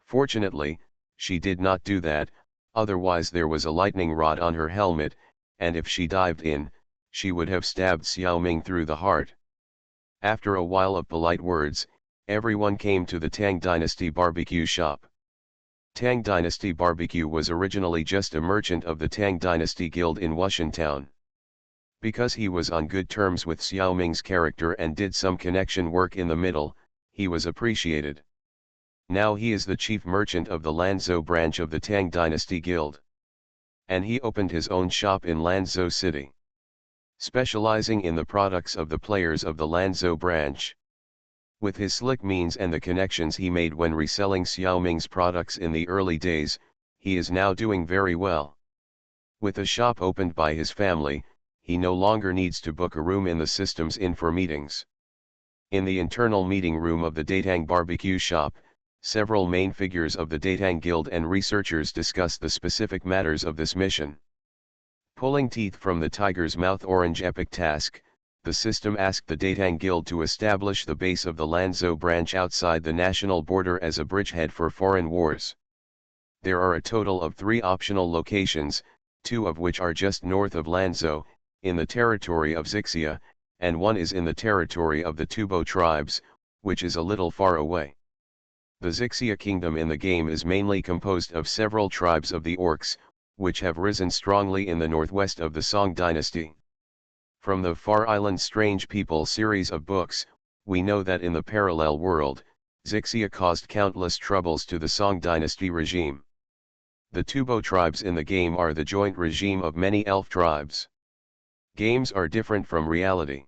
Fortunately, she did not do that, otherwise there was a lightning rod on her helmet, and if she dived in, she would have stabbed Xiaoming through the heart. After a while of polite words, everyone came to the Tang Dynasty barbecue shop. Tang Dynasty Barbecue was originally just a merchant of the Tang Dynasty Guild in Wushan Town. Because he was on good terms with Xiaoming's character and did some connection work in the middle, he was appreciated. Now he is the chief merchant of the Lanzhou branch of the Tang Dynasty Guild. And he opened his own shop in Lanzhou City, specializing in the products of the players of the Lanzhou branch. With his slick means and the connections he made when reselling Xiaoming's products in the early days, he is now doing very well. With a shop opened by his family, he no longer needs to book a room in the Systems Inn for meetings. In the internal meeting room of the Datang barbecue shop, several main figures of the Datang Guild and researchers discuss the specific matters of this mission. Pulling teeth from the tiger's mouth orange epic task, the system asked the Datang Guild to establish the base of the Lanzhou branch outside the national border as a bridgehead for foreign wars. There are a total of 3 optional locations, 2 of which are just north of Lanzo, in the territory of Zixia, and 1 is in the territory of the Tubo tribes, which is a little far away. The Zixia kingdom in the game is mainly composed of several tribes of the Orcs, which have risen strongly in the northwest of the Song dynasty. From the Far Island Strange People series of books, we know that in the parallel world, Zixia caused countless troubles to the Song dynasty regime. The Tubo tribes in the game are the joint regime of many elf tribes. Games are different from reality.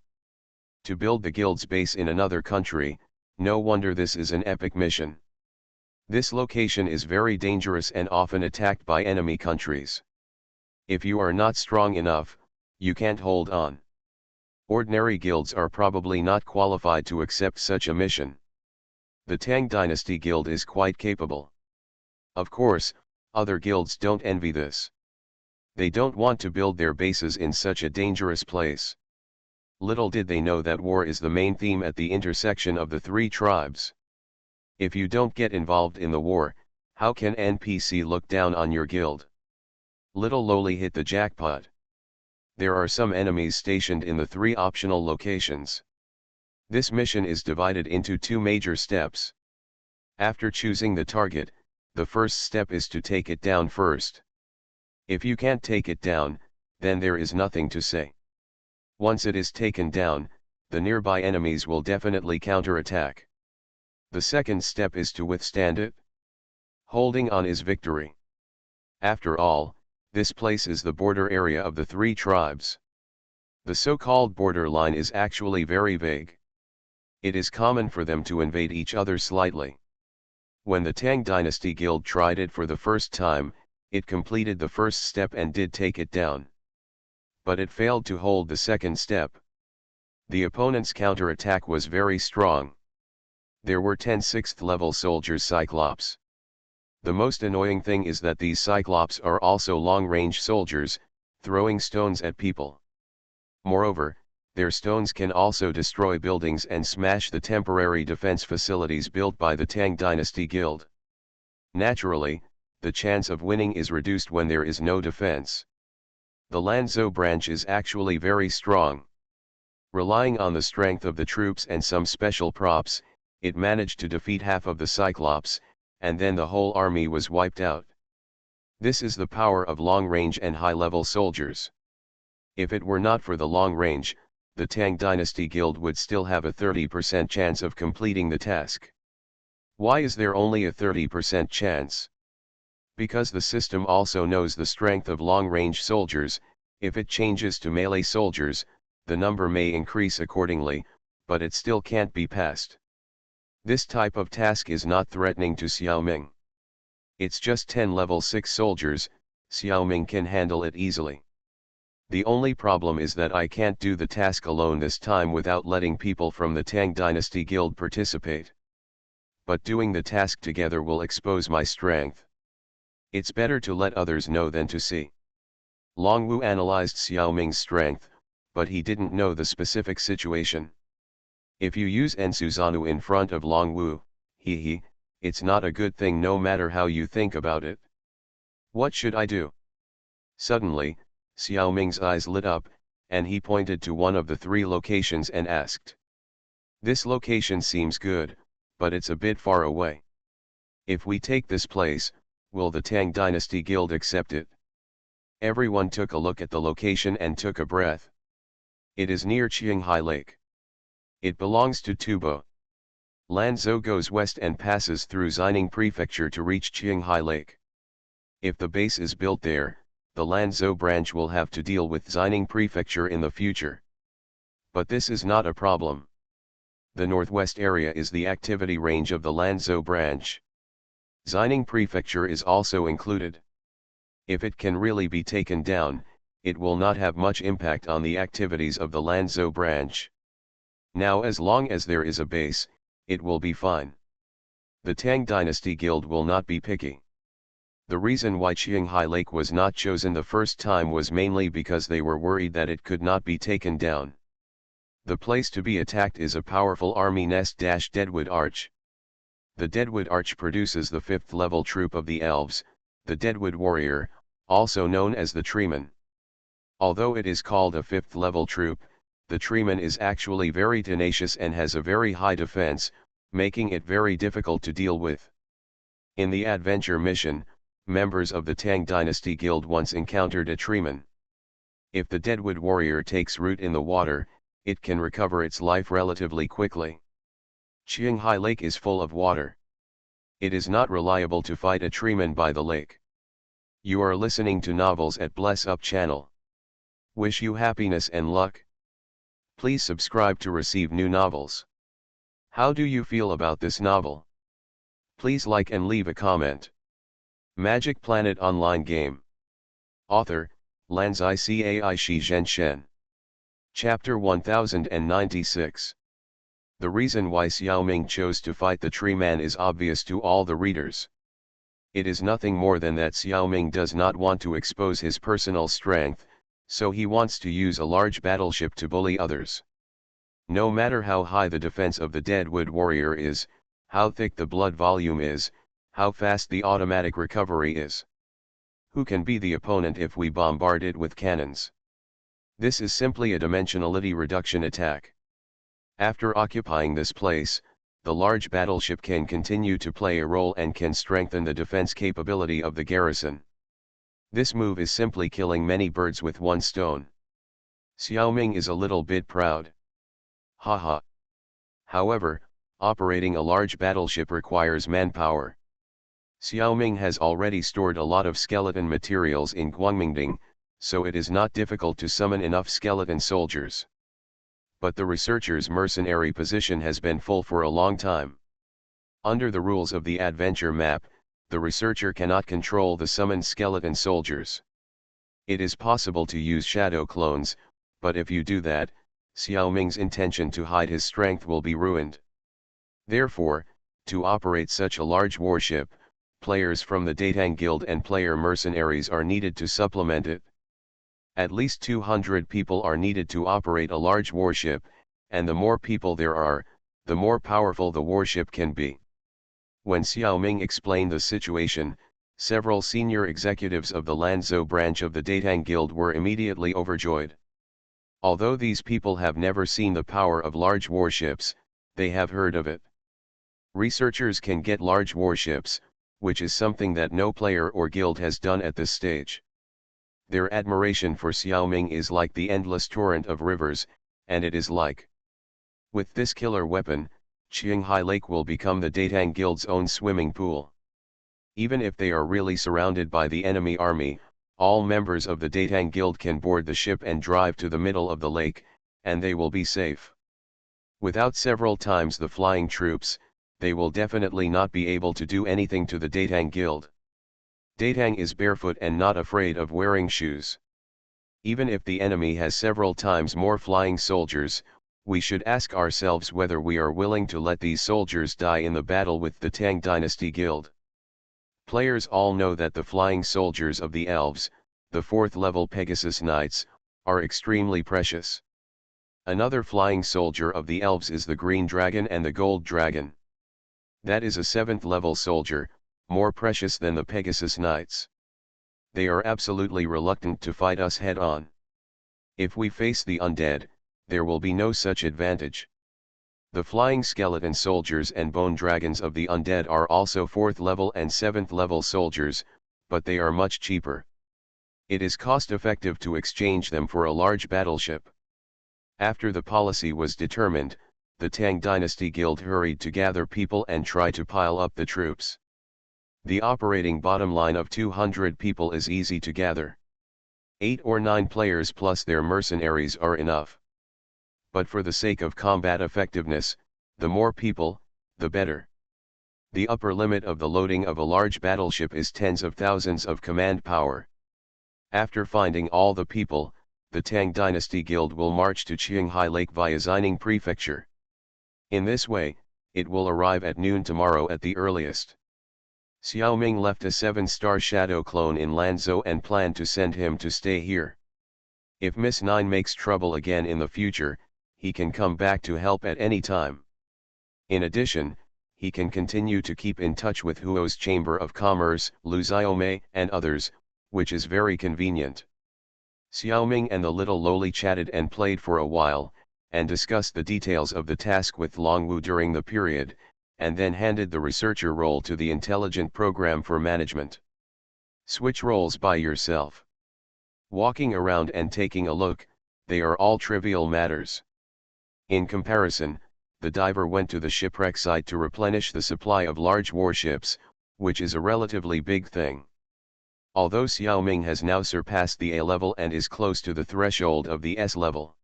To build the guild's base in another country, no wonder this is an epic mission. This location is very dangerous and often attacked by enemy countries. If you are not strong enough, you can't hold on. Ordinary guilds are probably not qualified to accept such a mission. The Tang Dynasty Guild is quite capable. Of course, other guilds don't envy this. They don't want to build their bases in such a dangerous place. Little did they know that war is the main theme at the intersection of the 3 tribes. If you don't get involved in the war, how can NPC look down on your guild? Little Lowly hit the jackpot. There are some enemies stationed in the 3 optional locations. This mission is divided into 2 major steps. After choosing the target, the first step is to take it down first. If you can't take it down, then there is nothing to say. Once it is taken down, the nearby enemies will definitely counterattack. The second step is to withstand it. Holding on is victory. After all, this place is the border area of the 3 tribes. The so-called border line is actually very vague. It is common for them to invade each other slightly. When the Tang Dynasty Guild tried it for the first time, it completed the first step and did take it down. But it failed to hold the second step. The opponent's counterattack was very strong. There were 10 6th level soldiers Cyclops. The most annoying thing is that these Cyclops are also long-range soldiers, throwing stones at people. Moreover, their stones can also destroy buildings and smash the temporary defense facilities built by the Tang Dynasty Guild. Naturally, the chance of winning is reduced when there is no defense. The Lanzo branch is actually very strong. Relying on the strength of the troops and some special props, it managed to defeat half of the Cyclops, and then the whole army was wiped out. This is the power of long-range and high-level soldiers. If it were not for the long range, the Tang Dynasty Guild would still have a 30% chance of completing the task. Why is there only a 30% chance? Because the system also knows the strength of long-range soldiers. If it changes to melee soldiers, the number may increase accordingly, but it still can't be passed. This type of task is not threatening to Xiaoming. It's just 10 level 6 soldiers, Xiaoming can handle it easily. The only problem is that I can't do the task alone this time without letting people from the Tang Dynasty Guild participate. But doing the task together will expose my strength. It's better to let others know than to see. Longwu analyzed Xiaoming's strength, but he didn't know the specific situation. If you use Ensuzanu in front of Longwu, it's not a good thing no matter how you think about it. What should I do? Suddenly, Xiaoming's eyes lit up, and he pointed to one of the 3 locations and asked. This location seems good, but it's a bit far away. If we take this place, will the Tang Dynasty Guild accept it? Everyone took a look at the location and took a breath. It is near Qinghai Lake. It belongs to Tubo. Lanzhou goes west and passes through Xining Prefecture to reach Qinghai Lake. If the base is built there, the Lanzhou branch will have to deal with Xining Prefecture in the future. But this is not a problem. The northwest area is the activity range of the Lanzhou branch. Xining Prefecture is also included. If it can really be taken down, it will not have much impact on the activities of the Lanzhou branch. Now as long as there is a base, it will be fine. The Tang Dynasty Guild will not be picky. The reason why Qinghai Lake was not chosen the first time was mainly because they were worried that it could not be taken down. The place to be attacked is a powerful army nest-Deadwood Arch. The Deadwood Arch produces the 5th level troop of the elves, the Deadwood Warrior, also known as the Treeman. Although it is called a 5th level troop, the Treeman is actually very tenacious and has a very high defense, making it very difficult to deal with. In the adventure mission, members of the Tang Dynasty Guild once encountered a Treeman. If the Deadwood Warrior takes root in the water, it can recover its life relatively quickly. Qinghai Lake is full of water. It is not reliable to fight a Treeman by the lake. You are listening to Novels at Bless Up channel. Wish you happiness and luck. Please subscribe to receive new novels. How do you feel about this novel? Please like and leave a comment. Magic Planet Online Game. Author, Lanzai Cai Shi Zhen Shen. Chapter 1096. The reason why Xiaoming chose to fight the Tree Man is obvious to all the readers. It is nothing more than that Xiaoming does not want to expose his personal strength, so he wants to use a large battleship to bully others. No matter how high the defense of the Deadwood Warrior is, how thick the blood volume is, how fast the automatic recovery is. Who can be the opponent if we bombard it with cannons? This is simply a dimensionality reduction attack. After occupying this place, the large battleship can continue to play a role and can strengthen the defense capability of the garrison. This move is simply killing many birds with one stone. Xiaoming is a little bit proud. Haha. However, operating a large battleship requires manpower. Xiaoming has already stored a lot of skeleton materials in Guangmingding, so it is not difficult to summon enough skeleton soldiers. But the researcher's mercenary position has been full for a long time. Under the rules of the adventure map, the researcher cannot control the summoned skeleton soldiers. It is possible to use shadow clones, but if you do that, Xiaoming's intention to hide his strength will be ruined. Therefore, to operate such a large warship, players from the Datang Guild and player mercenaries are needed to supplement it. At least 200 people are needed to operate a large warship, and the more people there are, the more powerful the warship can be. When Xiaoming explained the situation, several senior executives of the Lanzhou branch of the Datang Guild were immediately overjoyed. Although these people have never seen the power of large warships, they have heard of it. Researchers can get large warships, which is something that no player or guild has done at this stage. Their admiration for Xiaoming is like the endless torrent of rivers, and it is like. With this killer weapon, Qinghai Lake will become the Datang Guild's own swimming pool. Even if they are really surrounded by the enemy army, all members of the Datang Guild can board the ship and drive to the middle of the lake, and they will be safe. Without several times the flying troops, they will definitely not be able to do anything to the Datang Guild. Datang is barefoot and not afraid of wearing shoes. Even if the enemy has several times more flying soldiers, we should ask ourselves whether we are willing to let these soldiers die in the battle with the Tang Dynasty Guild. Players all know that the flying soldiers of the elves, the 4th level Pegasus Knights, are extremely precious. Another flying soldier of the elves is the Green Dragon and the Gold Dragon. That is a 7th level soldier, more precious than the Pegasus Knights. They are absolutely reluctant to fight us head-on. If we face the undead, there will be no such advantage. The flying skeleton soldiers and bone dragons of the undead are also 4th level and 7th level soldiers, but they are much cheaper. It is cost-effective to exchange them for a large battleship. After the policy was determined, the Tang Dynasty Guild hurried to gather people and try to pile up the troops. The operating bottom line of 200 people is easy to gather. 8 or 9 players plus their mercenaries are enough. But for the sake of combat effectiveness, the more people, the better. The upper limit of the loading of a large battleship is tens of thousands of command power. After finding all the people, the Tang Dynasty Guild will march to Qinghai Lake via Xining Prefecture. In this way, it will arrive at noon tomorrow at the earliest. Xiaoming left a 7-star shadow clone in Lanzhou and planned to send him to stay here. If Miss 9 makes trouble again in the future, he can come back to help at any time. In addition, he can continue to keep in touch with Huo's Chamber of Commerce, Luxiome, and others, which is very convenient. Xiaoming and the little lowly chatted and played for a while, and discussed the details of the task with Longwu during the period, and then handed the researcher role to the intelligent program for management. Switch roles by yourself. Walking around and taking a look, they are all trivial matters. In comparison, the diver went to the shipwreck site to replenish the supply of large warships, which is a relatively big thing. Although Xiaoming has now surpassed the A level and is close to the threshold of the S level.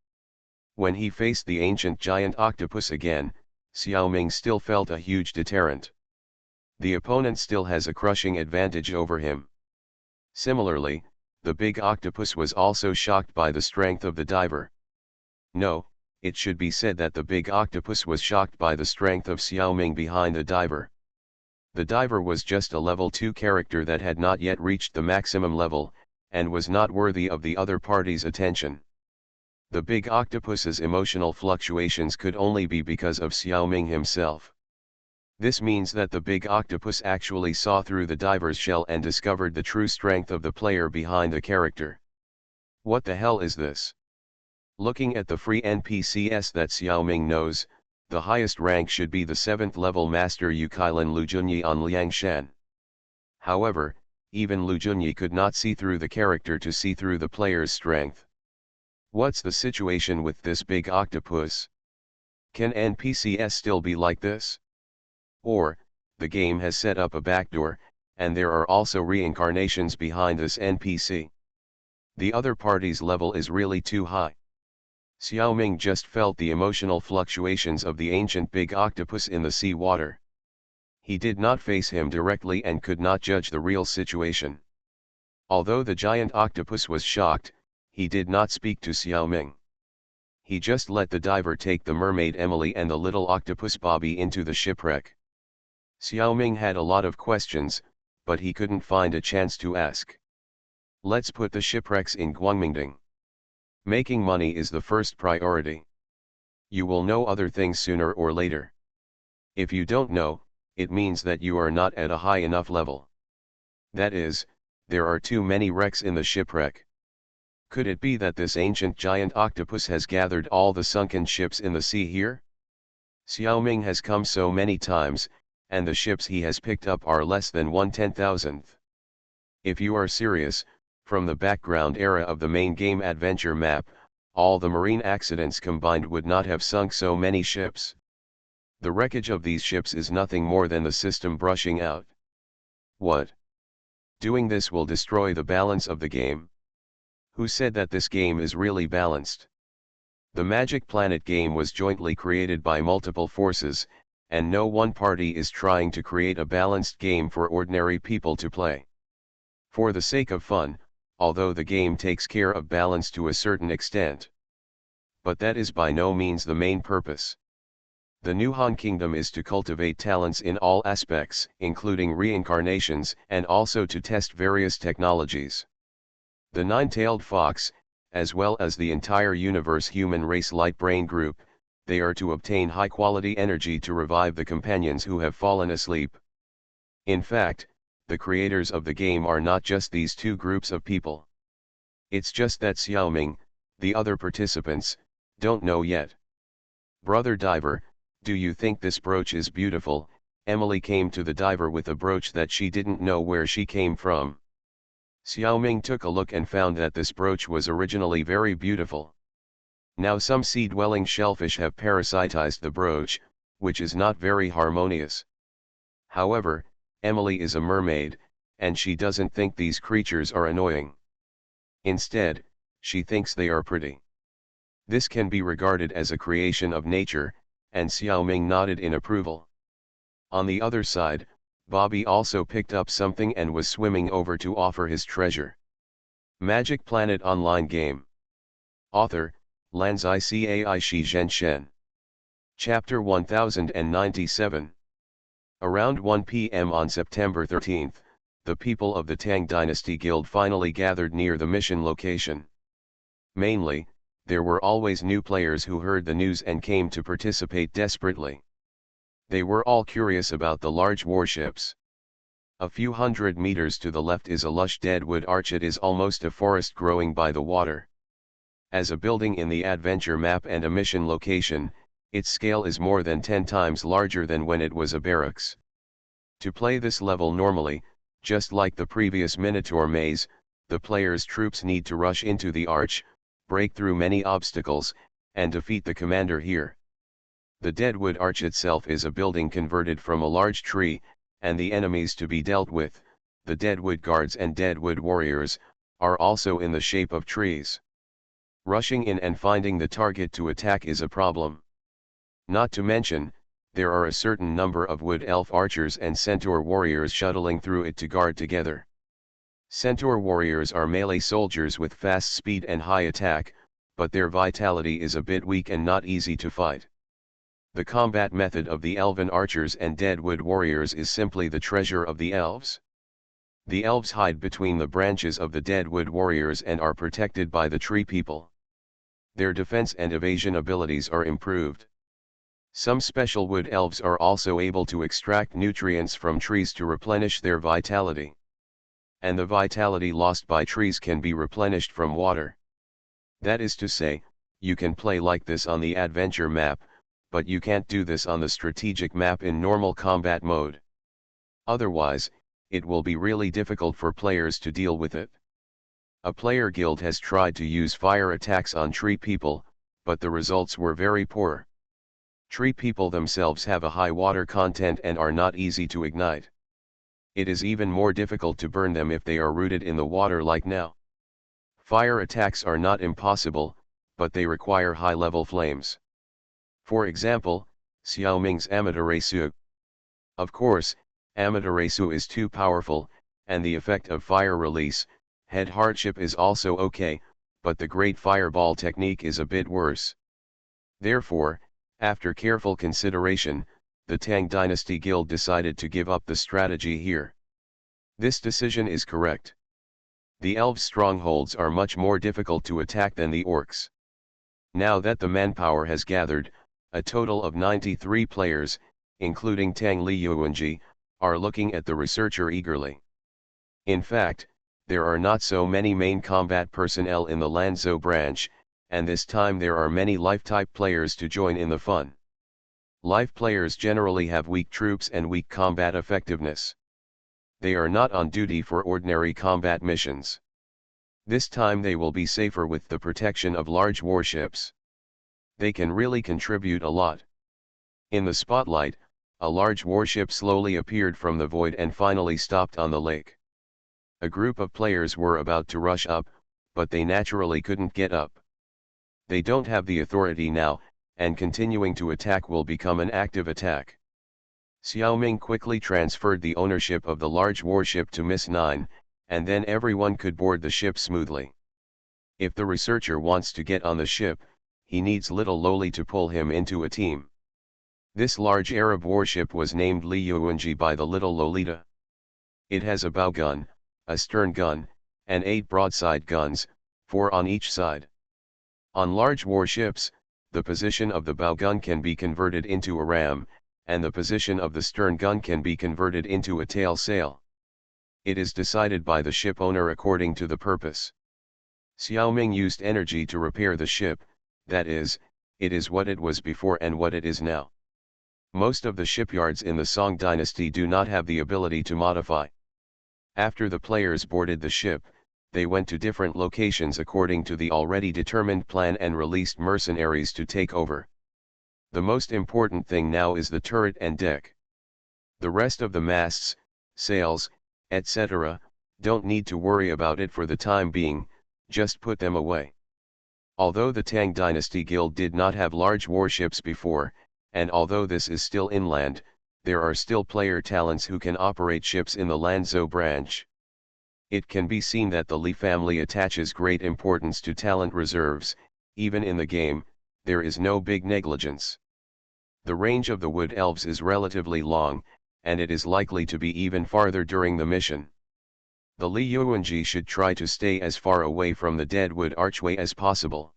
When he faced the ancient giant octopus again, Xiaoming still felt a huge deterrent. The opponent still has a crushing advantage over him. Similarly, the big octopus was also shocked by the strength of the diver. No, it should be said that the big octopus was shocked by the strength of Xiaoming behind the diver. The diver was just a level 2 character that had not yet reached the maximum level, and was not worthy of the other party's attention. The big octopus's emotional fluctuations could only be because of Xiaoming himself. This means that the big octopus actually saw through the diver's shell and discovered the true strength of the player behind the character. What the hell is this? Looking at the free NPCs that Xiaoming knows, the highest rank should be the 7th level Master Yukailan Lujunyi on Liangshan. However, even Lujunyi could not see through the character to see through the player's strength. What's the situation with this big octopus? Can NPCs still be like this? Or, the game has set up a backdoor, and there are also reincarnations behind this NPC. The other party's level is really too high. Xiaoming just felt the emotional fluctuations of the ancient big octopus in the sea water. He did not face him directly and could not judge the real situation. Although the giant octopus was shocked, he did not speak to Xiaoming. He just let the diver take the mermaid Emily and the little octopus Bobby into the shipwreck. Xiaoming had a lot of questions, but he couldn't find a chance to ask. Let's put the shipwrecks in Guangmingding. Making money is the first priority. You will know other things sooner or later. If you don't know, it means that you are not at a high enough level. That is, there are too many wrecks in the shipwreck. Could it be that this ancient giant octopus has gathered all the sunken ships in the sea here? Xiaoming has come so many times, and the ships he has picked up are less than 1/10,000th. If you are serious, from the background era of the main game adventure map, all the marine accidents combined would not have sunk so many ships. The wreckage of these ships is nothing more than the system brushing out. What? Doing this will destroy the balance of the game? Who said that this game is really balanced? The Magic Planet game was jointly created by multiple forces, and no one party is trying to create a balanced game for ordinary people to play. For the sake of fun, although the game takes care of balance to a certain extent. But that is by no means the main purpose. The New Han Kingdom is to cultivate talents in all aspects, including reincarnations, and also to test various technologies. The Nine-Tailed Fox, as well as the entire universe human race light brain group, they are to obtain high-quality energy to revive the companions who have fallen asleep. In fact, the creators of the game are not just these two groups of people. It's just that Xiaoming, the other participants, don't know yet. Brother diver, do you think this brooch is beautiful? Emily came to the diver with a brooch that she didn't know where she came from. Xiaoming took a look and found that this brooch was originally very beautiful. Now some sea-dwelling shellfish have parasitized the brooch, which is not very harmonious. However, Emily is a mermaid, and she doesn't think these creatures are annoying. Instead, she thinks they are pretty. This can be regarded as a creation of nature, and Xiaoming nodded in approval. On the other side, Bobby also picked up something and was swimming over to offer his treasure. Magic Planet Online Game. Author, Lanzai Cai Shi Zhenshen. Chapter 1097. Around 1 p.m. on September 13, the people of the Tang Dynasty Guild finally gathered near the mission location. Mainly, there were always new players who heard the news and came to participate desperately. They were all curious about the large warships. A few hundred meters to the left is a lush deadwood arch. It is almost a forest growing by the water. As a building in the adventure map and a mission location, its scale is more than 10 times larger than when it was a barracks. To play this level normally, just like the previous Minotaur maze, the player's troops need to rush into the arch, break through many obstacles, and defeat the commander here. The Deadwood Arch itself is a building converted from a large tree, and the enemies to be dealt with, the Deadwood Guards and Deadwood Warriors, are also in the shape of trees. Rushing in and finding the target to attack is a problem. Not to mention, there are a certain number of Wood Elf archers and Centaur warriors shuttling through it to guard together. Centaur warriors are melee soldiers with fast speed and high attack, but their vitality is a bit weak and not easy to fight. The combat method of the Elven archers and Deadwood warriors is simply the treasure of the elves. The elves hide between the branches of the Deadwood warriors and are protected by the tree people. Their defense and evasion abilities are improved. Some special wood elves are also able to extract nutrients from trees to replenish their vitality. And the vitality lost by trees can be replenished from water. That is to say, you can play like this on the adventure map, but you can't do this on the strategic map in normal combat mode. Otherwise, it will be really difficult for players to deal with it. A player guild has tried to use fire attacks on tree people, but the results were very poor. Tree people themselves have a high water content and are not easy to ignite. It is even more difficult to burn them if they are rooted in the water like now. Fire attacks are not impossible, but they require high-level flames. For example, Xiaoming's Amaterasu. Of course, Amaterasu is too powerful, and the effect of fire release, head hardship is also okay, but the Great Fireball technique is a bit worse. Therefore, after careful consideration, the Tang Dynasty Guild decided to give up the strategy here. This decision is correct. The elves' strongholds are much more difficult to attack than the orcs. Now that the manpower has gathered, a total of 93 players, including Tang Liyuanji, are looking at the researcher eagerly. In fact, there are not so many main combat personnel in the Lanzhou branch, and this time there are many life-type players to join in the fun. Life players generally have weak troops and weak combat effectiveness. They are not on duty for ordinary combat missions. This time they will be safer with the protection of large warships. They can really contribute a lot. In the spotlight, a large warship slowly appeared from the void and finally stopped on the lake. A group of players were about to rush up, but they naturally couldn't get up. They don't have the authority now, and continuing to attack will become an active attack. Xiaoming quickly transferred the ownership of the large warship to Miss 9, and then everyone could board the ship smoothly. If the researcher wants to get on the ship, he needs little Loli to pull him into a team. This large Arab warship was named Li Yuanji by the little Lolita. It has a bow gun, a stern gun, and 8 broadside guns, 4 on each side. On large warships, the position of the bow gun can be converted into a ram, and the position of the stern gun can be converted into a tail sail. It is decided by the ship owner according to the purpose. Xiaoming used energy to repair the ship, that is, it is what it was before and what it is now. Most of the shipyards in the Song dynasty do not have the ability to modify. After the players boarded the ship, they went to different locations according to the already determined plan and released mercenaries to take over. The most important thing now is the turret and deck. The rest of the masts, sails, etc., don't need to worry about it for the time being, just put them away. Although the Tang Dynasty Guild did not have large warships before, and although this is still inland, there are still player talents who can operate ships in the Lanzhou branch. It can be seen that the Li family attaches great importance to talent reserves. Even in the game, there is no big negligence. The range of the wood elves is relatively long, and it is likely to be even farther during the mission. The Li Yuanji should try to stay as far away from the Deadwood archway as possible.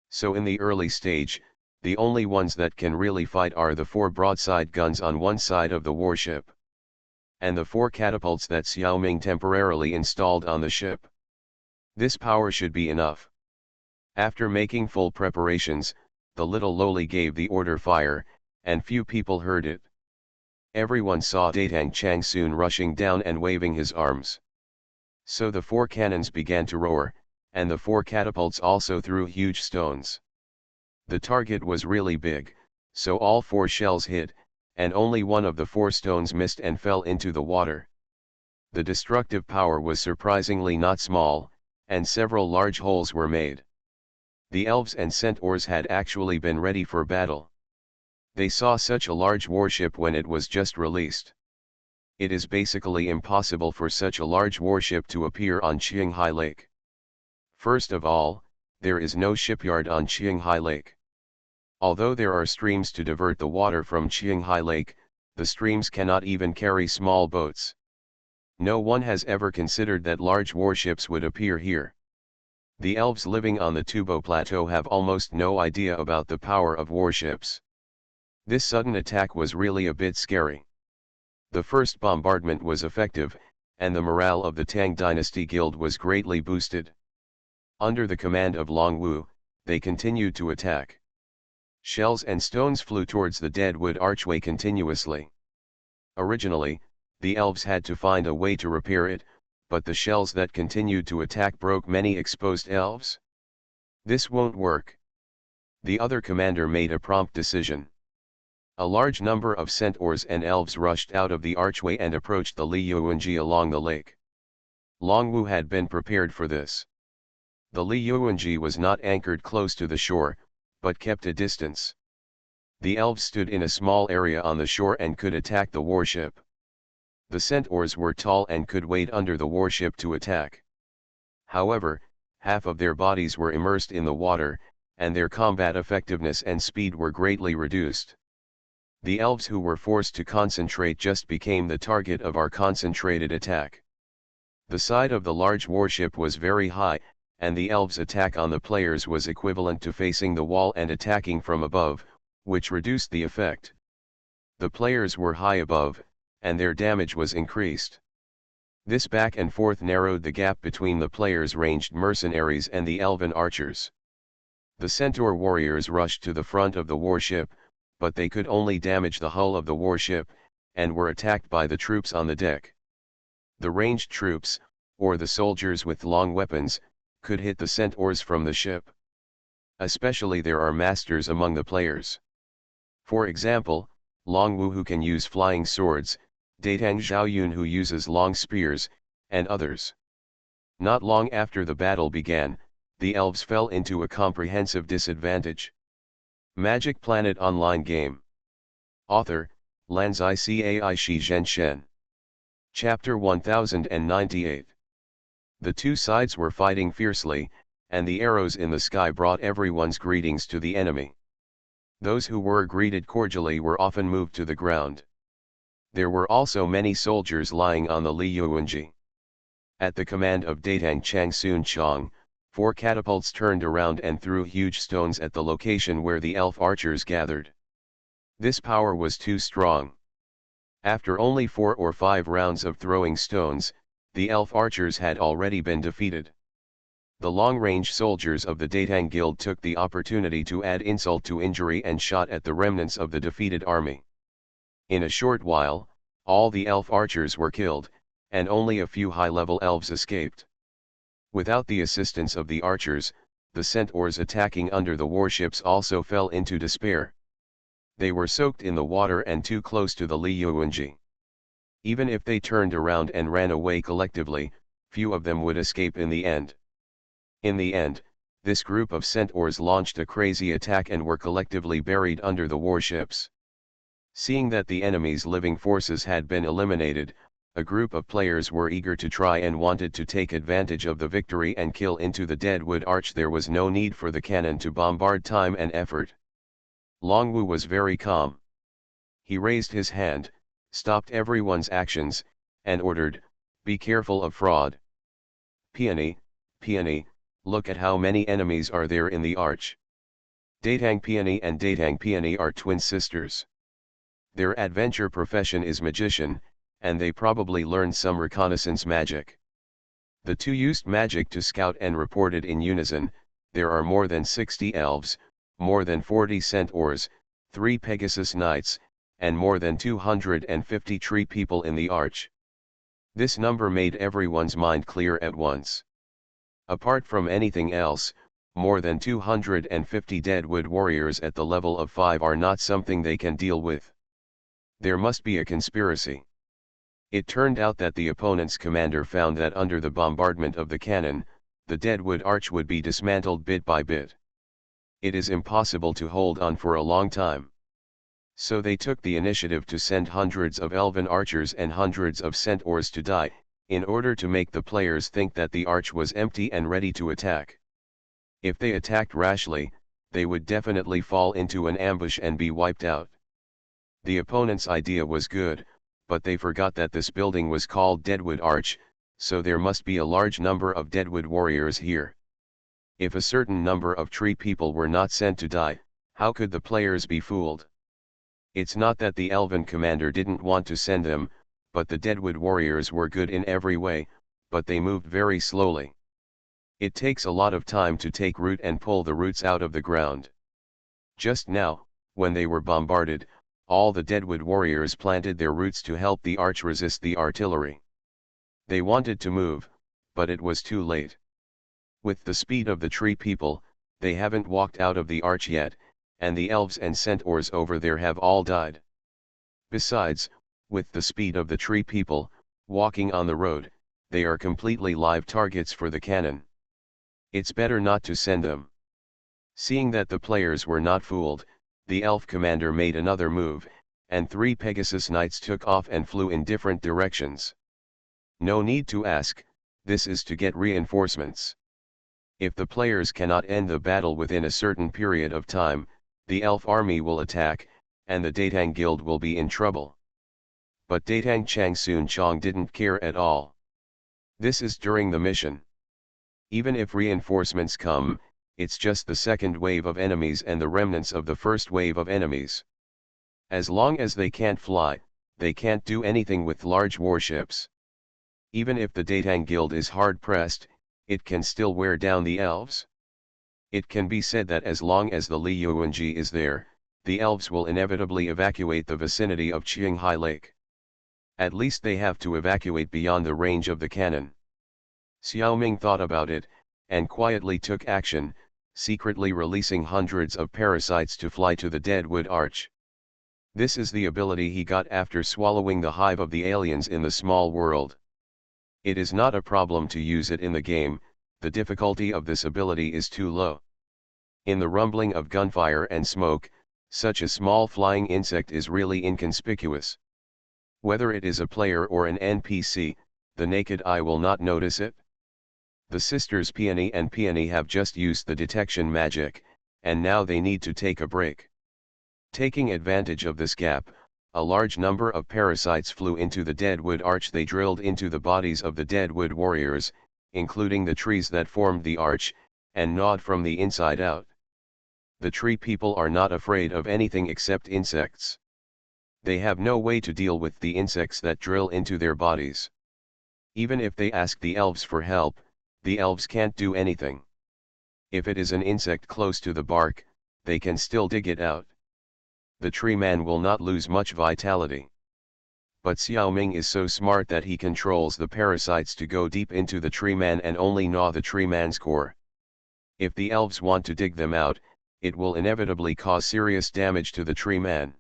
So in the early stage, The only ones that can really fight are the 4 broadside guns on one side of the warship, and the 4 catapults that Xiao Ming temporarily installed on the ship. This power should be enough. After making full preparations, the little lowly gave the order fire, and few people heard it. Everyone saw Datang Chang soon rushing down and waving his arms. So the 4 cannons began to roar, and the 4 catapults also threw huge stones. The target was really big, so all 4 shells hit, and only one of the 4 stones missed and fell into the water. The destructive power was surprisingly not small, and several large holes were made. The elves and centaurs had actually been ready for battle. They saw such a large warship when it was just released. It is basically impossible for such a large warship to appear on Qinghai Lake. First of all, there is no shipyard on Qinghai Lake. Although there are streams to divert the water from Qinghai Lake, the streams cannot even carry small boats. No one has ever considered that large warships would appear here. The elves living on the Tubo Plateau have almost no idea about the power of warships. This sudden attack was really a bit scary. The first bombardment was effective, and the morale of the Tang Dynasty Guild was greatly boosted. Under the command of Long Wu, they continued to attack. Shells and stones flew towards the deadwood archway continuously. Originally, the elves had to find a way to repair it, but the shells that continued to attack broke many exposed elves. This won't work. The other commander made a prompt decision. A large number of centaurs and elves rushed out of the archway and approached the Li Yuanji along the lake. Long Wu had been prepared for this. The Li Yuanji was not anchored close to the shore, but kept a distance. The elves stood in a small area on the shore and could attack the warship. The centaurs were tall and could wade under the warship to attack. However, half of their bodies were immersed in the water, and their combat effectiveness and speed were greatly reduced. The elves who were forced to concentrate just became the target of our concentrated attack. The side of the large warship was very high, and the elves' attack on the players was equivalent to facing the wall and attacking from above, which reduced the effect. The players were high above, and their damage was increased. This back and forth narrowed the gap between the players' ranged mercenaries and the elven archers. The centaur warriors rushed to the front of the warship, but they could only damage the hull of the warship, and were attacked by the troops on the deck. The ranged troops, or the soldiers with long weapons, could hit the centaurs from the ship. Especially there are masters among the players. For example, Long Wu who can use flying swords, Datang Zhaoyun who uses long spears, and others. Not long after the battle began, the elves fell into a comprehensive disadvantage. Magic Planet Online Game. Author, Lanzai Cai Shi Zhen Shen. Chapter 1098. The two sides were fighting fiercely, and the arrows in the sky brought everyone's greetings to the enemy. Those who were greeted cordially were often moved to the ground. There were also many soldiers lying on the Li Yuanji. At the command of Datang Chang Sun Chong, 4 catapults turned around and threw huge stones at the location where the elf archers gathered. This power was too strong. After only 4 or 5 rounds of throwing stones, the elf archers had already been defeated. The long-range soldiers of the Datang Guild took the opportunity to add insult to injury and shot at the remnants of the defeated army. In a short while, all the elf archers were killed, and only a few high-level elves escaped. Without the assistance of the archers, the centaurs attacking under the warships also fell into despair. They were soaked in the water and too close to the Li Yuanji. Even if they turned around and ran away collectively, few of them would escape in the end. In the end, this group of centaurs launched a crazy attack and were collectively buried under the warships. Seeing that the enemy's living forces had been eliminated, a group of players were eager to try and wanted to take advantage of the victory and kill into the deadwood arch. There was no need for the cannon to bombard time and effort. Long Wu was very calm. He raised his hand, stopped everyone's actions, and ordered, "Be careful of fraud. Peony, peony, look at how many enemies are there in the arch." Datang Peony and Datang Peony are twin sisters. Their adventure profession is magician, and they probably learned some reconnaissance magic. The two used magic to scout and reported in unison. There are more than 60 elves, more than 40 centaurs, 3 Pegasus knights, and more than 250 tree people in the arch. This number made everyone's mind clear at once. Apart from anything else, more than 250 deadwood warriors at the level of 5 are not something they can deal with. There must be a conspiracy. It turned out that the opponent's commander found that under the bombardment of the cannon, the deadwood arch would be dismantled bit by bit. It is impossible to hold on for a long time. So they took the initiative to send hundreds of elven archers and hundreds of centaurs to die, in order to make the players think that the arch was empty and ready to attack. If they attacked rashly, they would definitely fall into an ambush and be wiped out. The opponent's idea was good, but they forgot that this building was called Deadwood Arch, so there must be a large number of deadwood warriors here. If a certain number of tree people were not sent to die, how could the players be fooled? It's not that the elven commander didn't want to send them, but the deadwood warriors were good in every way, but they moved very slowly. It takes a lot of time to take root and pull the roots out of the ground. Just now, when they were bombarded, all the deadwood warriors planted their roots to help the arch resist the artillery. They wanted to move, but it was too late. With the speed of the tree people, they haven't walked out of the arch yet, and the elves and centaurs over there have all died. Besides, with the speed of the tree people, walking on the road, they are completely live targets for the cannon. It's better not to send them. Seeing that the players were not fooled, the elf commander made another move, and 3 Pegasus knights took off and flew in different directions. No need to ask, this is to get reinforcements. If the players cannot end the battle within a certain period of time, the elf army will attack, and the Datang guild will be in trouble. But Datang Changsun Chong didn't care at all. This is during the mission. Even if reinforcements come, it's just the second wave of enemies and the remnants of the first wave of enemies. As long as they can't fly, they can't do anything with large warships. Even if the Datang guild is hard-pressed, it can still wear down the elves. It can be said that as long as the Li Yuanji is there, the elves will inevitably evacuate the vicinity of Qinghai Lake. At least they have to evacuate beyond the range of the cannon. Xiaoming thought about it, and quietly took action, secretly releasing hundreds of parasites to fly to the Deadwood Arch. This is the ability he got after swallowing the hive of the aliens in the small world. It is not a problem to use it in the game, the difficulty of this ability is too low. In the rumbling of gunfire and smoke, such a small flying insect is really inconspicuous. Whether it is a player or an NPC, the naked eye will not notice it. The sisters Peony and Peony have just used the detection magic, and now they need to take a break. Taking advantage of this gap, a large number of parasites flew into the Deadwood Arch. They drilled into the bodies of the Deadwood warriors, including the trees that formed the arch, and gnawed from the inside out. The tree people are not afraid of anything except insects. They have no way to deal with the insects that drill into their bodies. Even if they ask the elves for help, the elves can't do anything. If it is an insect close to the bark, they can still dig it out. The tree man will not lose much vitality. But Xiaoming is so smart that he controls the parasites to go deep into the tree man and only gnaw the tree man's core. If the elves want to dig them out, it will inevitably cause serious damage to the tree man.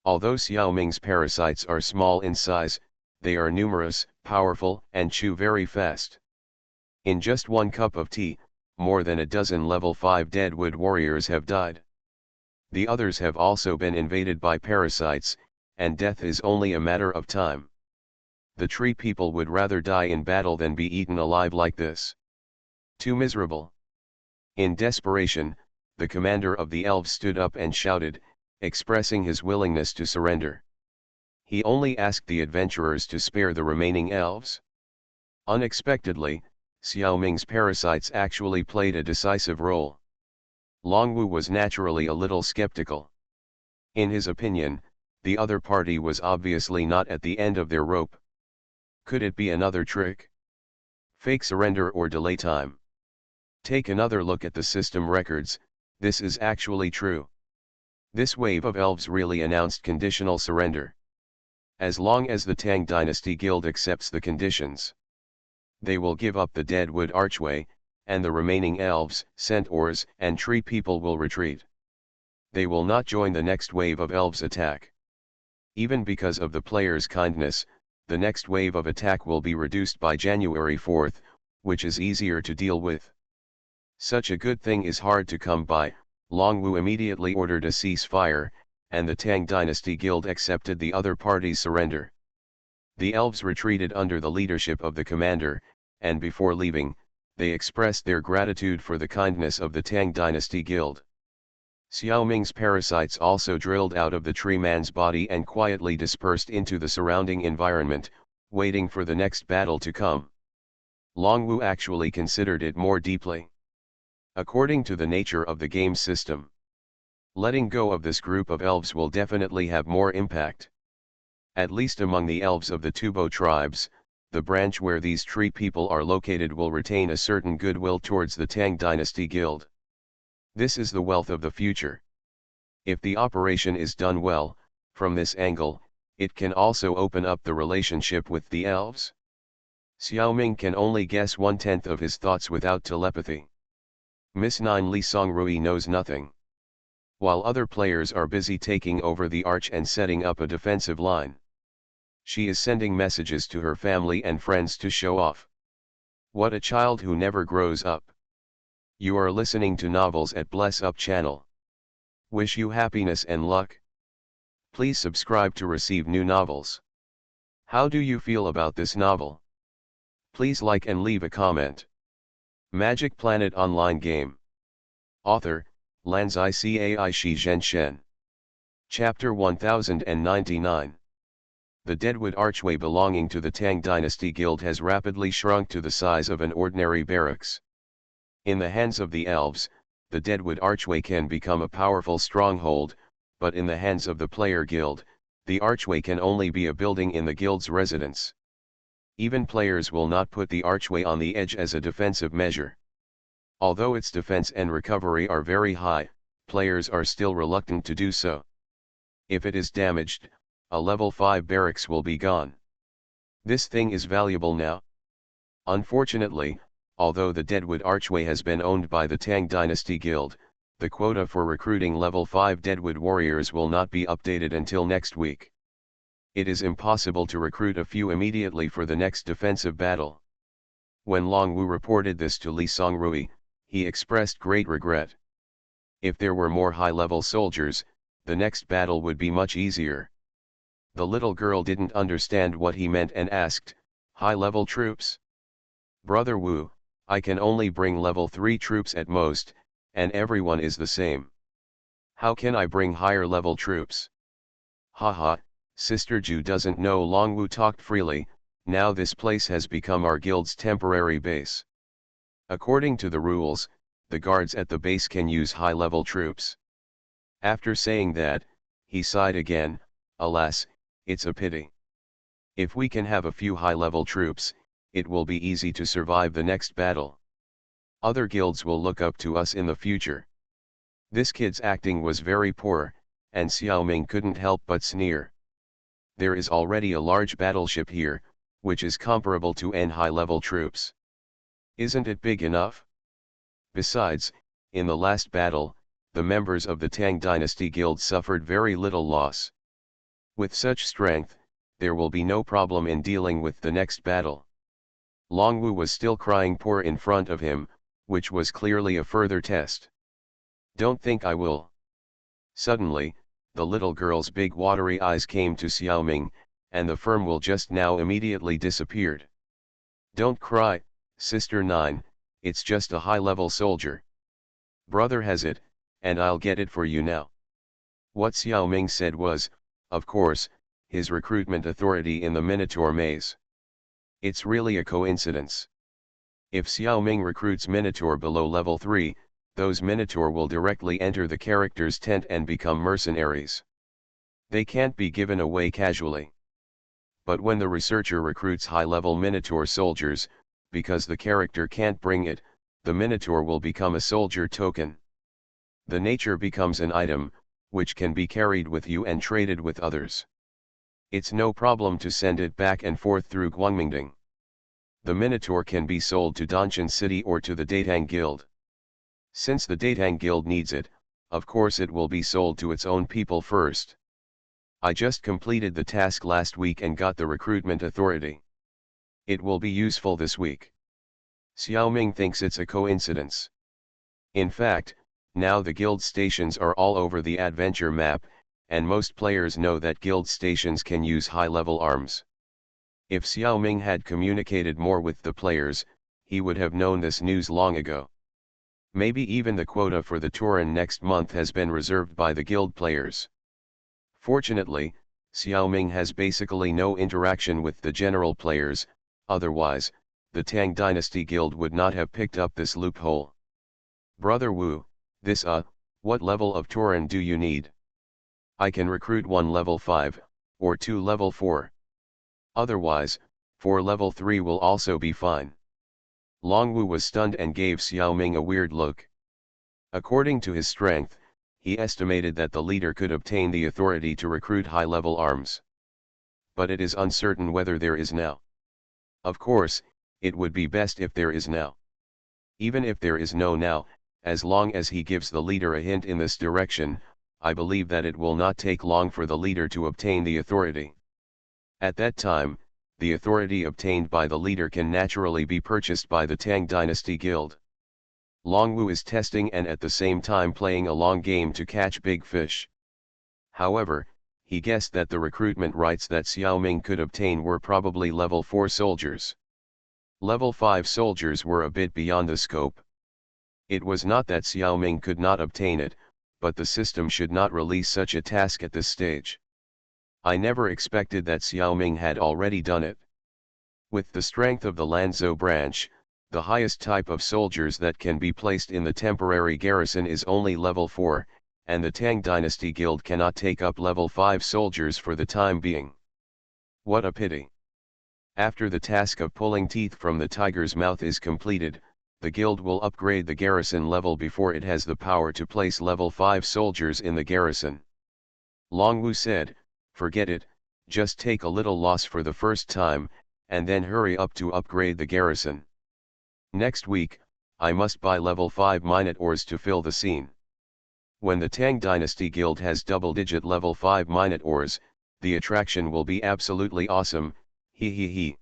Although Xiaoming's parasites are small in size, they are numerous, powerful, and chew very fast. In just 1 cup of tea, more than a dozen level 5 Deadwood warriors have died. The others have also been invaded by parasites, and death is only a matter of time. The tree people would rather die in battle than be eaten alive like this. Too miserable. In desperation, the commander of the elves stood up and shouted, expressing his willingness to surrender. He only asked the adventurers to spare the remaining elves. Unexpectedly, Xiaoming's parasites actually played a decisive role. Longwu was naturally a little skeptical. In his opinion, the other party was obviously not at the end of their rope. Could it be another trick? Fake surrender or delay time? Take another look at the system records, this is actually true. This wave of elves really announced conditional surrender. As long as the Tang Dynasty Guild accepts the conditions, they will give up the Deadwood Archway, and the remaining elves, centaurs, and tree people will retreat. They will not join the next wave of elves' attack. Even because of the players' kindness, the next wave of attack will be reduced by January 4th, which is easier to deal with. Such a good thing is hard to come by. Longwu immediately ordered a ceasefire, and the Tang Dynasty Guild accepted the other party's surrender. The elves retreated under the leadership of the commander, and before leaving, they expressed their gratitude for the kindness of the Tang Dynasty Guild. Xiao Ming's parasites also drilled out of the tree man's body and quietly dispersed into the surrounding environment, waiting for the next battle to come. Longwu actually considered it more deeply. According to the nature of the game system, letting go of this group of elves will definitely have more impact. At least among the elves of the Tubo tribes, the branch where these tree people are located will retain a certain goodwill towards the Tang Dynasty Guild. This is the wealth of the future. If the operation is done well, from this angle, it can also open up the relationship with the elves. Xiao Ming can only guess 1/10 of his thoughts without telepathy. Miss 9 Li Songrui knows nothing. While other players are busy taking over the arch and setting up a defensive line, she is sending messages to her family and friends to show off. What a child who never grows up. You are listening to Novels at Bless Up channel. Wish you happiness and luck. Please subscribe to receive new novels. How do you feel about this novel? Please like and leave a comment. Magic Planet Online Game. Author, Lanzai Cai Shi Zhen Shen. Chapter 1099. The Deadwood Archway belonging to the Tang Dynasty Guild has rapidly shrunk to the size of an ordinary barracks. In the hands of the elves, the Deadwood Archway can become a powerful stronghold, but in the hands of the player guild, the archway can only be a building in the guild's residence. Even players will not put the archway on the edge as a defensive measure. Although its defense and recovery are very high, players are still reluctant to do so. If it is damaged, a level 5 barracks will be gone. This thing is valuable now. Unfortunately, although the Deadwood Archway has been owned by the Tang Dynasty Guild, the quota for recruiting level 5 Deadwood warriors will not be updated until next week. It is impossible to recruit a few immediately for the next defensive battle. When Longwu reported this to Li Songrui, he expressed great regret. If there were more high-level soldiers, the next battle would be much easier. The little girl didn't understand what he meant and asked, "High-level troops? Brother Wu, I can only bring level 3 troops at most, and everyone is the same. How can I bring higher level troops?" "Haha, Sister Ju doesn't know." Longwu talked freely. "Now this place has become our guild's temporary base. According to the rules, the guards at the base can use high-level troops." After saying that, he sighed again. "Alas, it's a pity. If we can have a few high-level troops, it will be easy to survive the next battle. Other guilds will look up to us in the future." This kid's acting was very poor, and Xiao Ming couldn't help but sneer. There is already a large battleship here, which is comparable to N high-level troops. Isn't it big enough? Besides, in the last battle, the members of the Tang Dynasty Guild suffered very little loss. With such strength, there will be no problem in dealing with the next battle. Longwu was still crying poor in front of him, which was clearly a further test. "Don't think I will." Suddenly, the little girl's big watery eyes came to Xiao Ming, and the firm will just now immediately disappeared. "Don't cry, Sister 9, it's just a high-level soldier. Brother has it, and I'll get it for you now." What Xiao Ming said was, of course, his recruitment authority in the Minotaur maze. It's really a coincidence. If Xiao Ming recruits Minotaur below level 3, those Minotaur will directly enter the character's tent and become mercenaries. They can't be given away casually. But when the researcher recruits high-level Minotaur soldiers, because the character can't bring it, the Minotaur will become a soldier token. The nature becomes an item, which can be carried with you and traded with others. It's no problem to send it back and forth through Guangmingding. The Minotaur can be sold to Danshan City or to the Datang Guild. Since the Datang Guild needs it, of course it will be sold to its own people first. I just completed the task last week and got the recruitment authority. It will be useful this week. Xiaoming thinks it's a coincidence. In fact, now the guild stations are all over the adventure map, and most players know that guild stations can use high-level arms. If Xiaoming had communicated more with the players, he would have known this news long ago. Maybe even the quota for the Turan next month has been reserved by the guild players. Fortunately, Xiaoming has basically no interaction with the general players, otherwise, the Tang Dynasty Guild would not have picked up this loophole. Brother Wu, what level of Turan do you need? I can recruit 1 level 5, or 2 level 4. Otherwise, 4 level 3 will also be fine. Longwu was stunned and gave Xiaoming a weird look. According to his strength, he estimated that the leader could obtain the authority to recruit high-level arms. But it is uncertain whether there is now. Of course, it would be best if there is now. Even if there is no now, as long as he gives the leader a hint in this direction, I believe that it will not take long for the leader to obtain the authority. At that time, the authority obtained by the leader can naturally be purchased by the Tang Dynasty Guild. Longwu is testing and at the same time playing a long game to catch big fish. However, he guessed that the recruitment rights that Xiaoming could obtain were probably level 4 soldiers. Level 5 soldiers were a bit beyond the scope. It was not that Xiaoming could not obtain it, but the system should not release such a task at this stage. I never expected that Xiaoming had already done it. With the strength of the Lanzhou branch, the highest type of soldiers that can be placed in the temporary garrison is only level 4, and the Tang Dynasty Guild cannot take up level 5 soldiers for the time being. What a pity. After the task of pulling teeth from the tiger's mouth is completed, the guild will upgrade the garrison level before it has the power to place level 5 soldiers in the garrison. Longwu said, "Forget it, just take a little loss for the first time, and then hurry up to upgrade the garrison. Next week, I must buy level 5 Minotaurs to fill the scene. When the Tang Dynasty Guild has double-digit level 5 Minotaurs, the attraction will be absolutely awesome, he.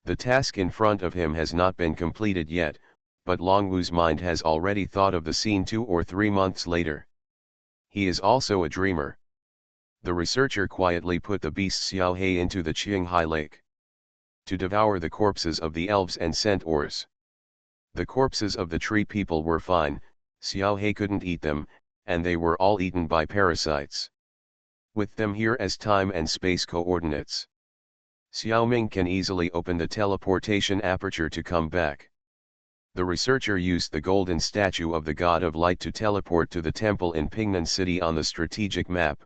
The task in front of him has not been completed yet, but Longwu's mind has already thought of the scene 2 or 3 months later. He is also a dreamer. The researcher quietly put the beast Xiaohei into the Qinghai Lake to devour the corpses of the elves and centaurs. The corpses of the tree people were fine, Xiaohei couldn't eat them, and they were all eaten by parasites. With them here as time and space coordinates, Xiaoming can easily open the teleportation aperture to come back. The researcher used the golden statue of the God of Light to teleport to the temple in Pingnan City on the strategic map.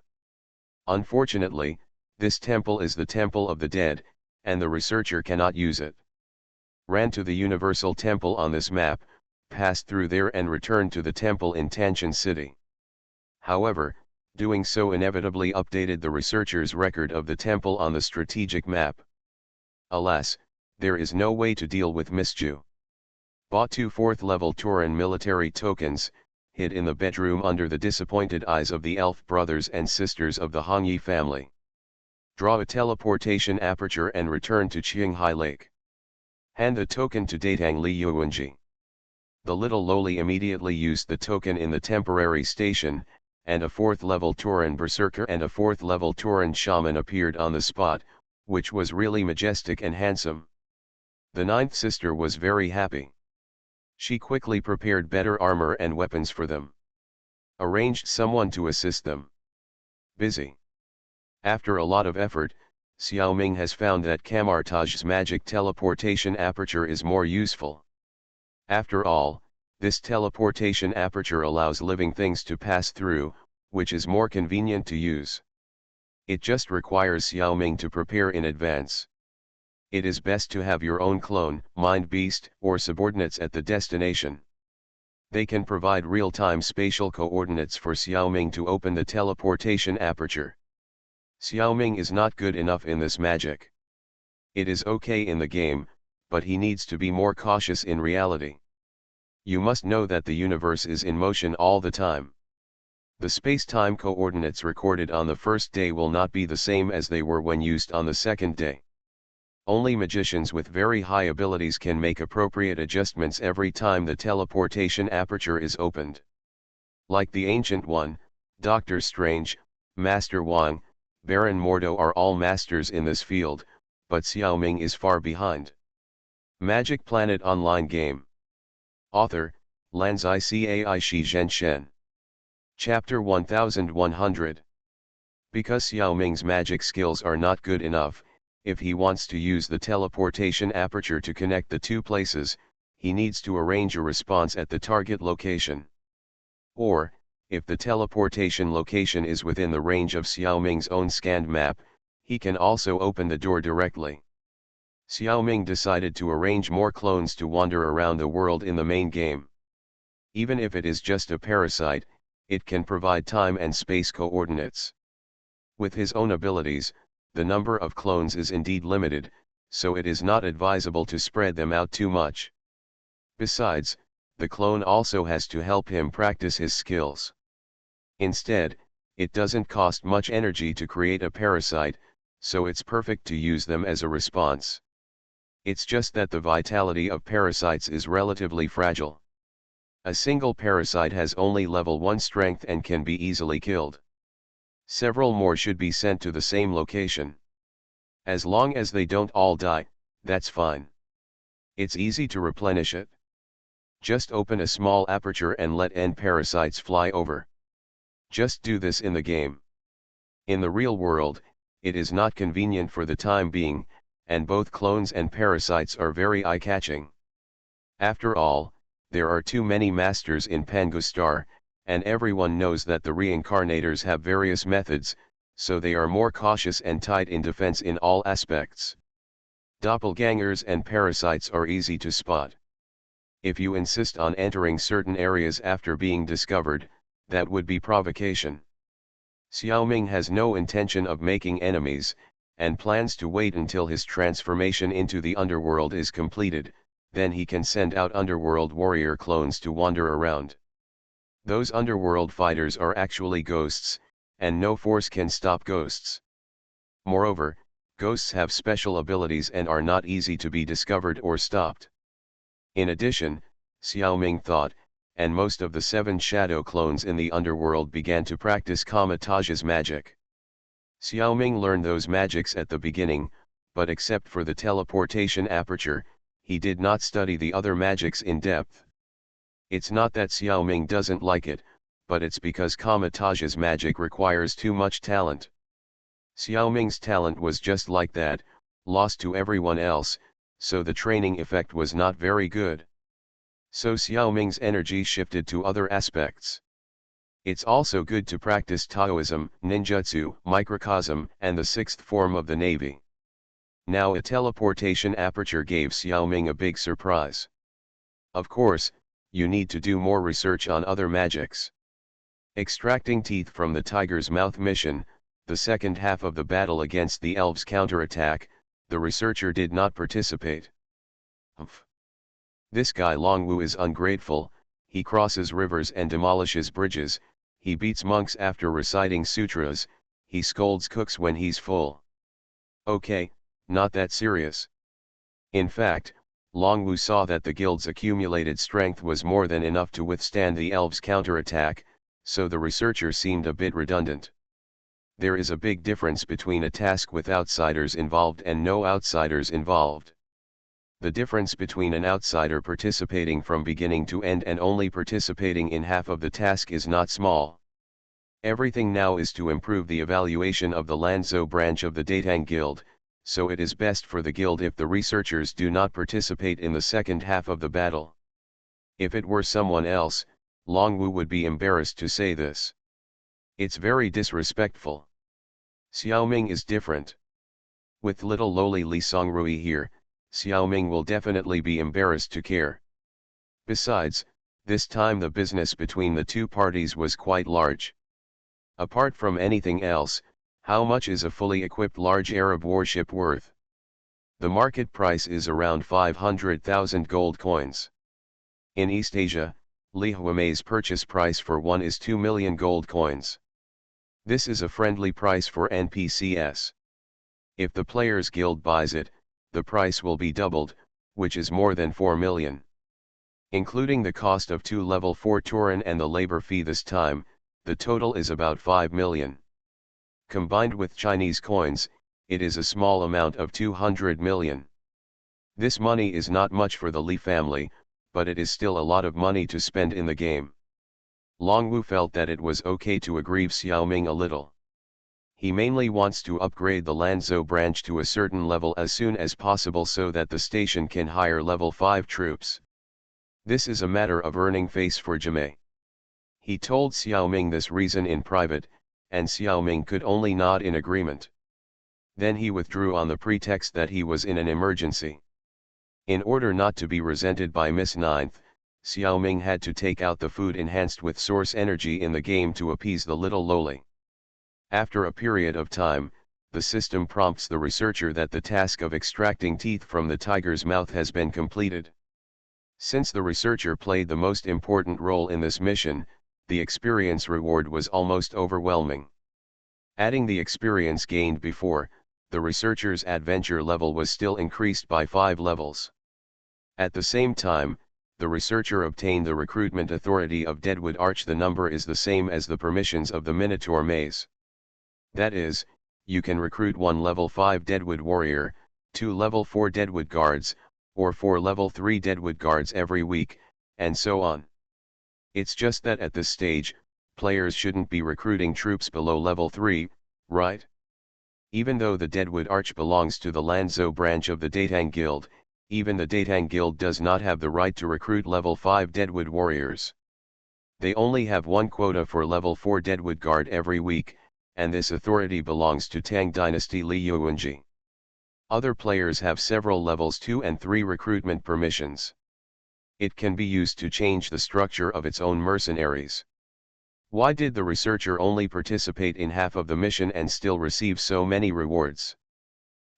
Unfortunately, this temple is the Temple of the Dead, and the researcher cannot use it. Ran to the Universal Temple on this map, passed through there and returned to the temple in Tanshan City. However, doing so inevitably updated the researcher's record of the temple on the strategic map. Alas, there is no way to deal with Misju. Bought 2 4th-level Turan military tokens, hid in the bedroom under the disappointed eyes of the elf brothers and sisters of the Hongyi family. Draw a teleportation aperture and return to Qinghai Lake. Hand the token to Datang Li Yuanji. The little lowly immediately used the token in the temporary station, and a 4th-level Turan berserker and a 4th-level Turan shaman appeared on the spot, which was really majestic and handsome. The 9th sister was very happy. She quickly prepared better armor and weapons for them. Arranged someone to assist them. Busy. After a lot of effort, Xiaoming has found that Kamartaj's magic teleportation aperture is more useful. After all, This teleportation aperture allows living things to pass through, which is more convenient to use. It just requires Xiaoming to prepare in advance. It is best to have your own clone, mind beast, or subordinates at the destination. They can provide real-time spatial coordinates for Xiaoming to open the teleportation aperture. Xiaoming is not good enough in this magic. It is okay in the game, but he needs to be more cautious in reality. You must know that the universe is in motion all the time. The space-time coordinates recorded on the first day will not be the same as they were when used on the second day. Only magicians with very high abilities can make appropriate adjustments every time the teleportation aperture is opened. Like the Ancient One, Doctor Strange, Master Wang, Baron Mordo are all masters in this field, but Xiaoming is far behind. Magic Planet Online Game. Author, Lanzai Cai Shi Zhen Shen. Chapter 1100. Because Xiaoming's magic skills are not good enough, if he wants to use the teleportation aperture to connect the two places, he needs to arrange a response at the target location. Or, if the teleportation location is within the range of Xiaoming's own scanned map, he can also open the door directly. Xiaoming decided to arrange more clones to wander around the world in the main game. Even if it is just a parasite, it can provide time and space coordinates. With his own abilities, the number of clones is indeed limited, so it is not advisable to spread them out too much. Besides, the clone also has to help him practice his skills. Instead, it doesn't cost much energy to create a parasite, so it's perfect to use them as a response. It's just that the vitality of parasites is relatively fragile. A single parasite has only level 1 strength and can be easily killed. Several more should be sent to the same location. As long as they don't all die, that's fine. It's easy to replenish it. Just open a small aperture and let N parasites fly over. Just do this in the game. In the real world, it is not convenient for the time being, and both clones and parasites are very eye-catching. After all, there are too many masters in Pangostar, and everyone knows that the reincarnators have various methods, so they are more cautious and tight in defense in all aspects. Doppelgangers and parasites are easy to spot. If you insist on entering certain areas after being discovered, that would be provocation. Xiaoming has no intention of making enemies, and plans to wait until his transformation into the underworld is completed, then he can send out underworld warrior clones to wander around. Those underworld fighters are actually ghosts, and no force can stop ghosts. Moreover, ghosts have special abilities and are not easy to be discovered or stopped. In addition, Xiaoming thought, and most of the 7 shadow clones in the underworld began to practice Kamatage's magic. Xiaoming learned those magics at the beginning, but except for the teleportation aperture, he did not study the other magics in depth. It's not that Xiaoming doesn't like it, but it's because Kamatage's magic requires too much talent. Xiaoming's talent was just like that, lost to everyone else, so the training effect was not very good. So Xiaoming's energy shifted to other aspects. It's also good to practice Taoism, ninjutsu, microcosm, and the 6th form of the Navy. Now a teleportation aperture gave Xiaoming a big surprise. Of course, you need to do more research on other magics. Extracting teeth from the tiger's mouth mission, the second half of the battle against the elves' counterattack, the researcher did not participate. This guy Longwu is ungrateful, he crosses rivers and demolishes bridges, he beats monks after reciting sutras, he scolds cooks when he's full. Okay, not that serious. In fact, Longwu saw that the guild's accumulated strength was more than enough to withstand the elves' counterattack, so the researcher seemed a bit redundant. There is a big difference between a task with outsiders involved and no outsiders involved. The difference between an outsider participating from beginning to end and only participating in half of the task is not small. Everything now is to improve the evaluation of the Lanzhou branch of the Datang Guild, so it is best for the guild if the researchers do not participate in the second half of the battle. If it were someone else, Longwu would be embarrassed to say this. It's very disrespectful. Xiaoming is different. With little lowly Li Songrui here, Xiaoming will definitely be embarrassed to care. Besides, this time the business between the two parties was quite large. Apart from anything else, how much is a fully equipped large Arab warship worth? The market price is around 500,000 gold coins. In East Asia, Li Huamei's purchase price for one is 2 million gold coins. This is a friendly price for NPCS. If the Players Guild buys it, the price will be doubled, which is more than 4 million. Including the cost of 2 level 4 Turin and the labor fee this time, the total is about 5 million. Combined with Chinese coins, it is a small amount of 200 million. This money is not much for the Li family, but it is still a lot of money to spend in the game. Longwu felt that it was okay to aggrieve Xiaoming a little. He mainly wants to upgrade the Lanzhou branch to a certain level as soon as possible so that the station can hire level 5 troops. This is a matter of earning face for Jimei. He told Xiaoming this reason in private, and Xiaoming could only nod in agreement. Then he withdrew on the pretext that he was in an emergency. In order not to be resented by Miss Ninth, Xiaoming had to take out the food enhanced with source energy in the game to appease the little lowly. After a period of time, the system prompts the researcher that the task of extracting teeth from the tiger's mouth has been completed. Since the researcher played the most important role in this mission, the experience reward was almost overwhelming. Adding the experience gained before, the researcher's adventure level was still increased by 5 levels. At the same time, the researcher obtained the recruitment authority of Deadwood Arch. The number is the same as the permissions of the Minotaur Maze. That is, you can recruit 1 level 5 Deadwood Warrior, 2 level 4 Deadwood Guards, or 4 level 3 Deadwood Guards every week, and so on. It's just that at this stage, players shouldn't be recruiting troops below level 3, right? Even though the Deadwood Arch belongs to the Lanzhou branch of the Datang Guild, even the Datang Guild does not have the right to recruit level 5 Deadwood Warriors. They only have one quota for level 4 Deadwood Guard every week, and this authority belongs to Tang Dynasty Li Yuanji. Other players have several levels 2 and 3 recruitment permissions. It can be used to change the structure of its own mercenaries. Why did the researcher only participate in half of the mission and still receive so many rewards?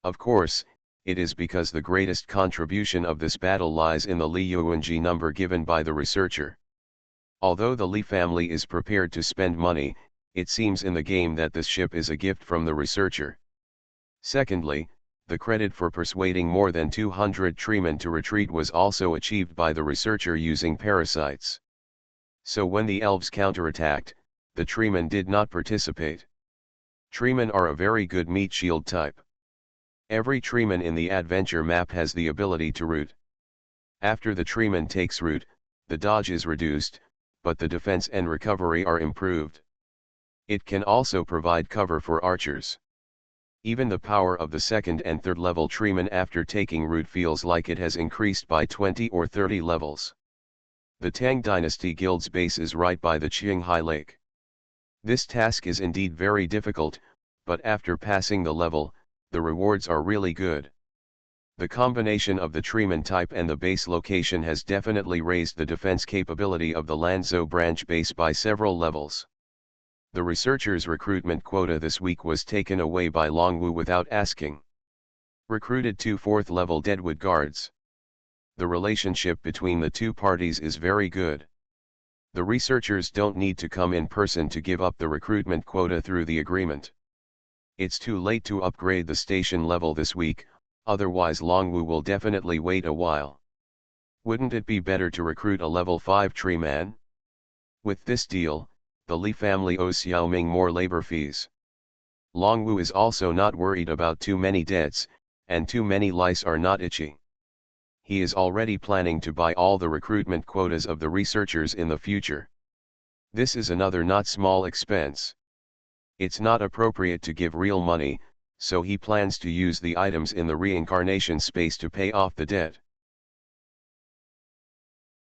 Of course, it is because the greatest contribution of this battle lies in the Li Yuanji number given by the researcher. Although the Li family is prepared to spend money, it seems in the game that this ship is a gift from the researcher. Secondly, the credit for persuading more than 200 treemen to retreat was also achieved by the researcher using parasites. So when the elves counterattacked, the treemen did not participate. Treemen are a very good meat shield type. Every treeman in the adventure map has the ability to root. After the treeman takes root, the dodge is reduced, but the defense and recovery are improved. It can also provide cover for archers. Even the power of the second and third level treeman after taking root feels like it has increased by 20 or 30 levels. The Tang Dynasty Guild's base is right by the Qinghai Lake. This task is indeed very difficult, but after passing the level, the rewards are really good. The combination of the treeman type and the base location has definitely raised the defense capability of the Lanzhou branch base by several levels. The researcher's recruitment quota this week was taken away by Longwu without asking. Recruited 2 4th level Deadwood Guards. The relationship between the two parties is very good. The researchers don't need to come in person to give up the recruitment quota through the agreement. It's too late to upgrade the station level this week, otherwise Longwu will definitely wait a while. Wouldn't it be better to recruit a level 5 tree man? With this deal, the Li family owes Xiaoming more labor fees. Longwu is also not worried about too many debts, and too many lice are not itchy. He is already planning to buy all the recruitment quotas of the researchers in the future. This is another not small expense. It's not appropriate to give real money, so he plans to use the items in the reincarnation space to pay off the debt.